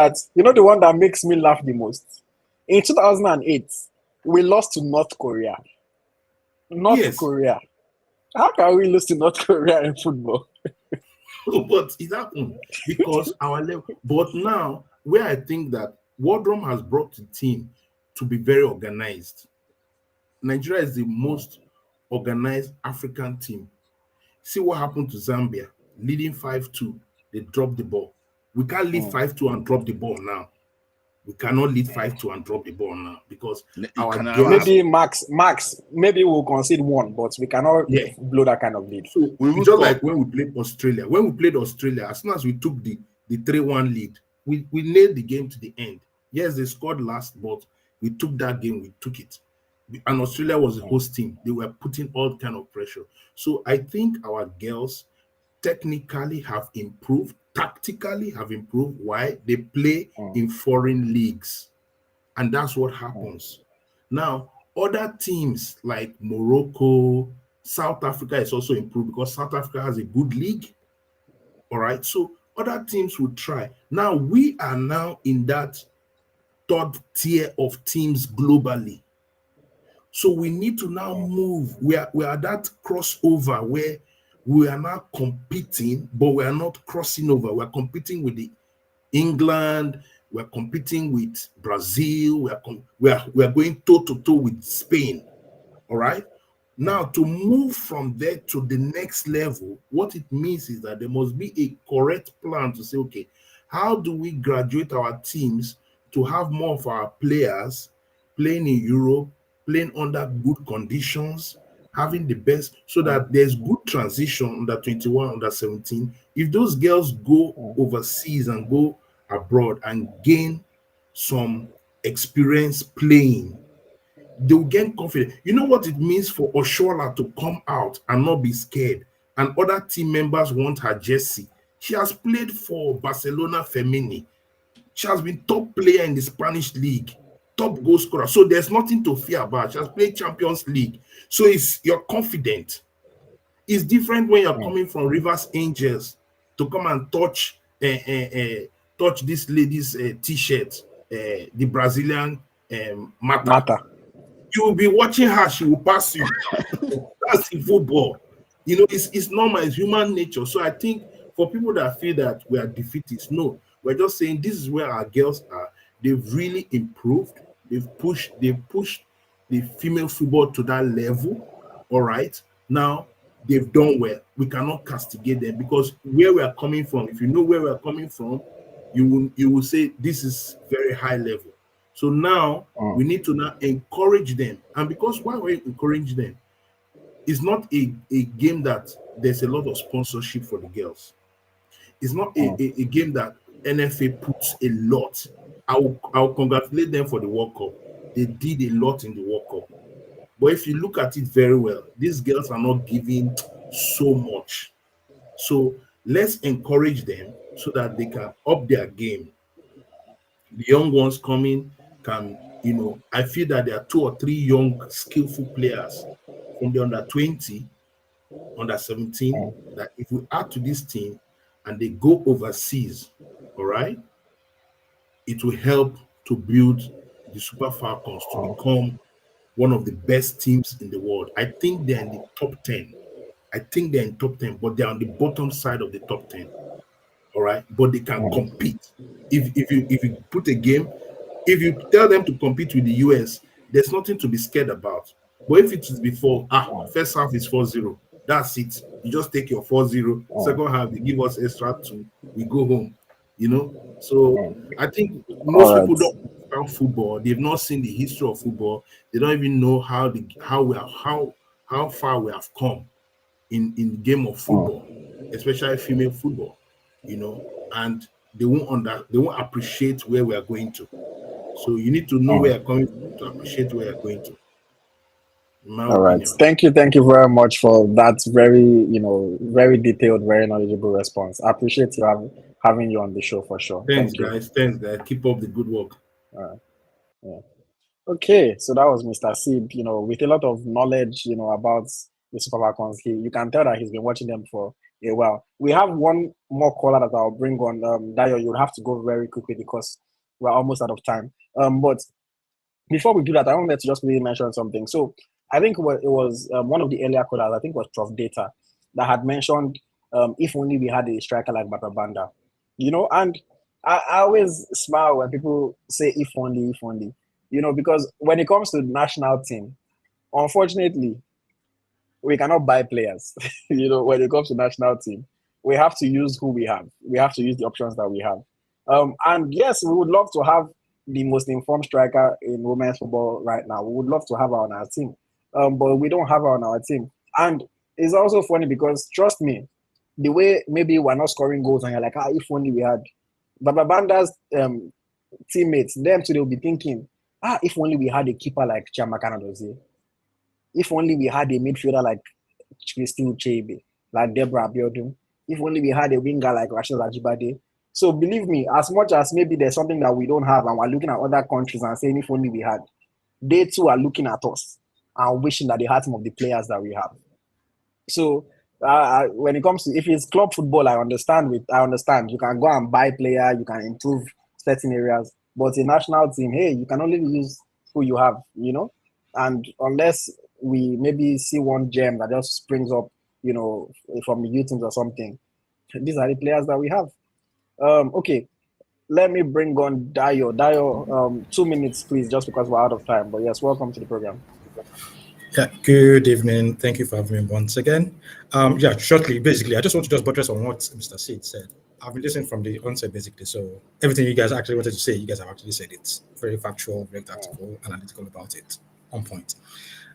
that makes me laugh the most. In 2008, we lost to North Korea. North Yes, Korea. How can we lose to North Korea in football? but it happened because our level. But now, where I think that Wardrum has brought the team to be very organized. Nigeria is the most organized African team. See what happened to Zambia, leading 5-2. They dropped the ball. We can't lead 5-2 and drop the ball now. We cannot lead 5-2 and drop the ball now because It our can never girls. happen. Maybe max. Maybe we'll concede one, but we cannot Yeah. blow that kind of lead. So We will it's just score. like when we played Australia. When we played Australia, as soon as we took the 3-1 lead, we nailed the game to the end. Yes, they scored last, but we took that game, we took it. And Australia was the host team. They were putting all kind of pressure. So I think our girls technically have improved, tactically have improved. Why? They play in foreign leagues. And that's what happens. Now, other teams like Morocco, South Africa is also improved because South Africa has a good league. All right. So other teams will try. Now we are now in that third tier of teams globally. So we need to now move. We are at that crossover where we are now competing, but we are not crossing over. We're competing with the England. We're competing with Brazil. We are going toe to toe with Spain. All right. Now, to move from there to the next level, what it means is that there must be a correct plan to say, okay, how do we graduate our teams to have more of our players playing in Europe, playing under good conditions, having the best, so that there's good transition under 21, under 17. If those girls go overseas and go abroad and gain some experience playing, they'll gain confidence. You know what it means for Oshola to come out and not be scared, and other team members want her jersey. She has played for Barcelona Femini. She has been top player in the Spanish league, top goal scorer. So there's nothing to fear about. She has played Champions League. So you're confident. It's different when you're coming from Rivers Angels to come and touch this lady's t-shirt, the Brazilian Mata. You will be watching her, she will pass you. That's in football. You know, it's normal, it's human nature. So I think for people that feel that we are defeatists, no, we're just saying this is where our girls are. They've really improved. They've pushed the female football to that level. All right. Now they've done well. We cannot castigate them because where we are coming from, if you know where we are coming from, you will say this is very high level. So now we need to now encourage them. And because why we encourage them, it's not a game that there's a lot of sponsorship for the girls. It's not a game that NFA puts a lot. I'll congratulate them for the World Cup. They did a lot in the World Cup. But if you look at it very well, these girls are not giving so much. So let's encourage them so that they can up their game. The young ones coming can, I feel that there are 2 or 3 young, skillful players from the under 20, under 17, that if we add to this team and they go overseas, all right, it will help to build the Super Falcons to become one of the best teams in the world. I think they're in the top 10. But they're on the bottom side of the top 10. All right, but they can compete. If you put a game, if you tell them to compete with the US, there's nothing to be scared about. But if it is before, first half is 4-0, that's it. You just take your 4-0. Second half, they give us extra 2, we go home. So I think most people don't understand football. They've not seen the history of football. They don't even know how far we have come in the game of football, especially female football. And they won't appreciate where we are going to. So you need to know where you're coming from to appreciate where you're going to. All right. Thank you very much for that very, very detailed, very knowledgeable response. I appreciate you having you on the show for sure. Thanks, guys. Keep up the good work. All right. Yeah. Okay, so that was Mr. Sid, with a lot of knowledge, about the Super Falcons. You can tell that he's been watching them for a while. We have one more caller that I'll bring on. Dayo, you'll have to go very quickly because we're almost out of time. But before we do that, I wanted to just really mention something. So I think it was one of the earlier callers, I think it was Prof. Data, that had mentioned if only we had a striker like Baba Banda. And I always smile when people say if only, because when it comes to the national team, unfortunately, we cannot buy players. When it comes to national team, we have to use who we have. We have to use the options that we have. And yes, we would love to have the most informed striker in women's football right now. We would love to have her on our team. But we don't have her on our team. And it's also funny because, trust me, the way maybe we're not scoring goals and you're like, if only we had Baba Banda's teammates, them too, they'll be thinking, if only we had a keeper like Chiamaka Nnadozie. If only we had a midfielder like Christine Ucheibe, like Deborah Abiodun. If only we had a winger like Rachel Ajibade. So believe me, as much as maybe there's something that we don't have and we're looking at other countries and saying if only we had, they too are looking at us and wishing that they had some of the players that we have. So when it comes to, if it's club football, I understand. You can go and buy player, you can improve certain areas. But in national team, hey, you can only use who you have, And unless we maybe see one gem that just springs up, from the youth teams or something, these are the players that we have. Okay, let me bring on Dayo. Dayo, 2 minutes, please, just because we're out of time. But yes, welcome to the program. Yeah, good evening. Thank you for having me once again. Shortly, basically, I just want to just buttress on what Mr. Sid said. I've been listening from the onset, basically. So everything you guys actually wanted to say, you guys have actually said it. Very factual, very tactical, analytical about it. On point.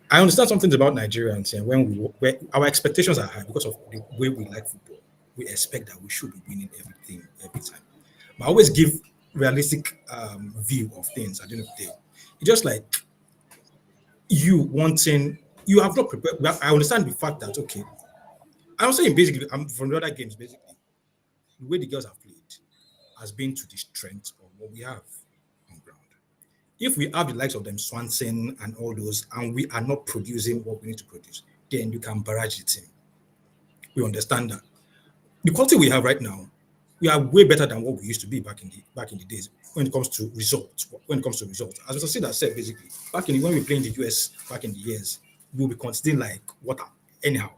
I understand some things about Nigerians and where our expectations are high because of the way we like football. We expect that we should be winning everything every time. But I always give realistic view of things at the end of the day. It's just like you wanting, you have not prepared. I understand the fact that, okay, I'm saying basically, I'm from the other games, basically, the way the girls have played has been to the strength of what we have on ground. If we have the likes of them Swanson and all those, and we are not producing what we need to produce, then you can barrage the team. We understand that. The quality we have right now, we are way better than what we used to be back in the days when it comes to results. When it comes to results, as Mr. Sid said, basically, when we play in the US back in the years, we will be considered like water anyhow.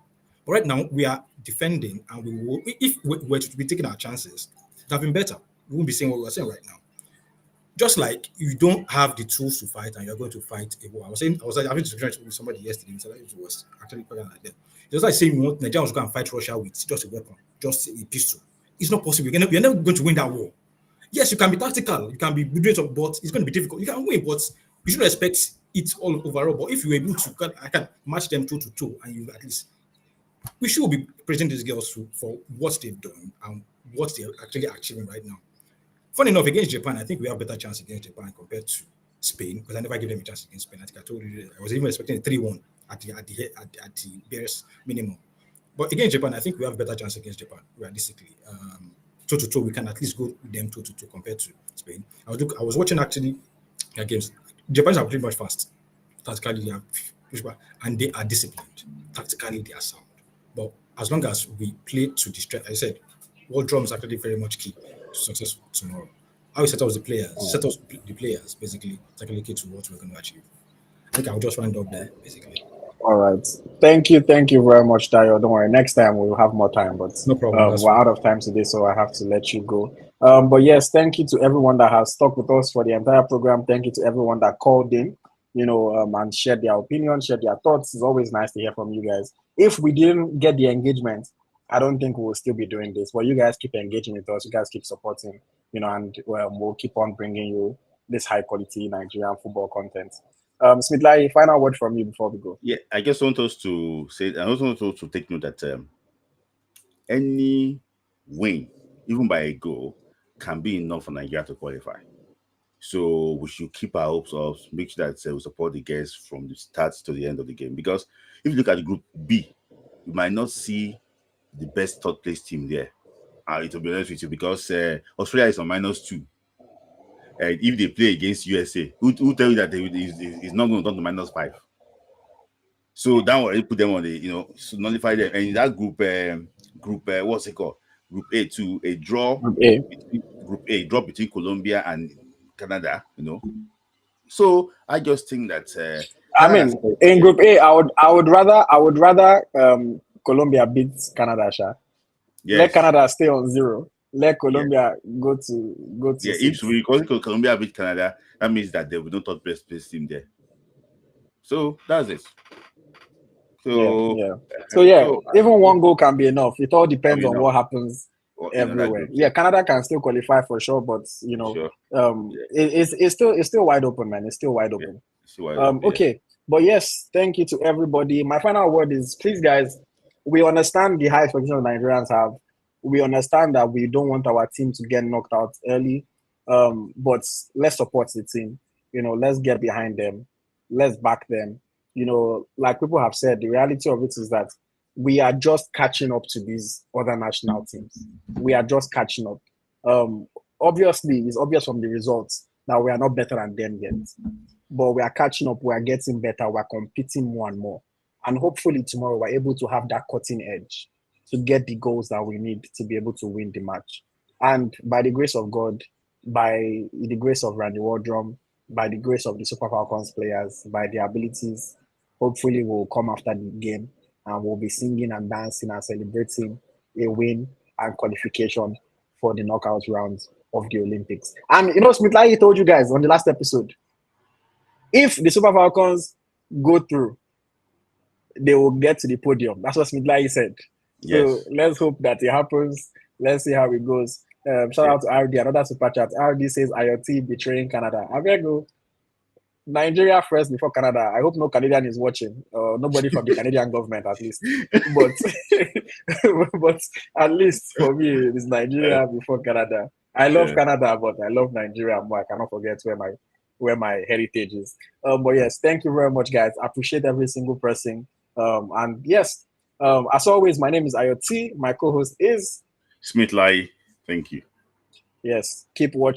But right now, we are defending, and we will, if we were to be taking our chances, it have been better. We won't be saying what we're saying right now. Just like you don't have the tools to fight, and you're going to fight a war. I was having a discussion with somebody yesterday. It was actually quite like that. It was like saying you want Nigeria to go and fight Russia with just a weapon, just a pistol. It's not possible. You're never going to win that war. Yes, you can be tactical, you can be good, but it's going to be difficult. You can win, but you shouldn't expect it all overall. But if you're able to, I can match them toe to toe, and you at least, we should be praising these girls for what they've done and what they're actually achieving right now. Funny enough, against Japan, I think we have better chance against Japan compared to Spain, because I never gave them a chance against Spain. I think I told you I was even expecting a 3-1 at the barest minimum. But against Japan, I think we have better chance against Japan, realistically. Toe to toe, we can at least go with them toe to toe compared to Spain. I was watching actually their games. Japanese are pretty much fast. Tactically, they are, and they are disciplined. Tactically, they are sound. But as long as we play to the strength, I said, World Drum is actually very much key to success tomorrow. How we set up the players, basically, is actually key to what we're going to achieve. I think I'll just round up there, basically. All right. Thank you very much, Dayo. Don't worry. Next time we'll have more time, but no problem. We're out of time today, so I have to let you go. But yes, thank you to everyone that has stuck with us for the entire program. Thank you to everyone that called in, and shared their opinion, shared their thoughts. It's always nice to hear from you guys. If we didn't get the engagement, I don't think we'll still be doing this. But you guys keep engaging with us. You guys keep supporting, and we'll keep on bringing you this high quality Nigerian football content. Smith, final word from you before we go. Yeah, I just want us to say, I also want us to take note that any win, even by a goal, can be enough for Nigeria to qualify. So we should keep our hopes up, make sure that we support the guests from the start to the end of the game. Because if you look at the Group B, you might not see the best third place team there. To be honest with you, because Australia is on -2. If they play against USA, who tell you that he's not going to turn to -5? So that will put them on the, nullify them. And in that group, what's it called? Group A, to a draw. Group A draw between Colombia and Canada. So I just think that. In Group A, I would rather Colombia beats Canada. Yes. Let Canada stay on 0. Let Colombia go to. Yeah, if we Colombia beat Canada, that means that there will not third place team there. So that's it. So even one goal can be enough. It all depends on what happens everywhere. Canada can still qualify for sure, but it's still wide open, man. It's still wide open. Okay, but yes, thank you to everybody. My final word is, please, guys, we understand the high expectations Nigerians have. We understand that we don't want our team to get knocked out early, but let's support the team. Let's get behind them. Let's back them. Like people have said, the reality of it is that we are just catching up to these other national teams. We are just catching up. Obviously, it's obvious from the results that we are not better than them yet. But we are catching up. We are getting better. We're competing more and more. And hopefully tomorrow we're able to have that cutting edge to get the goals that we need to be able to win the match. And by the grace of God, by the grace of Randy Wardrum, by the grace of the Super Falcons players, by their abilities, hopefully we'll come after the game and we'll be singing and dancing and celebrating a win and qualification for the knockout rounds of the Olympics. And Smith, like he told you guys on the last episode, if the Super Falcons go through, they will get to the podium. That's what Smith like said. Yes. So let's hope that it happens. Let's see how it goes. Shout out to RD, another super chat. RD says, IoT betraying Canada. I'm going to go Nigeria first before Canada. I hope no Canadian is watching. Nobody from the Canadian government, at least. But at least for me, it's Nigeria before Canada. I love Canada, but I love Nigeria more. I cannot forget where my where my heritage is. But yes, thank you very much, guys. I appreciate every single person. And yes, as always, my name is Ayoti. My co-host is Smith Lai. Thank you. Yes, keep watching.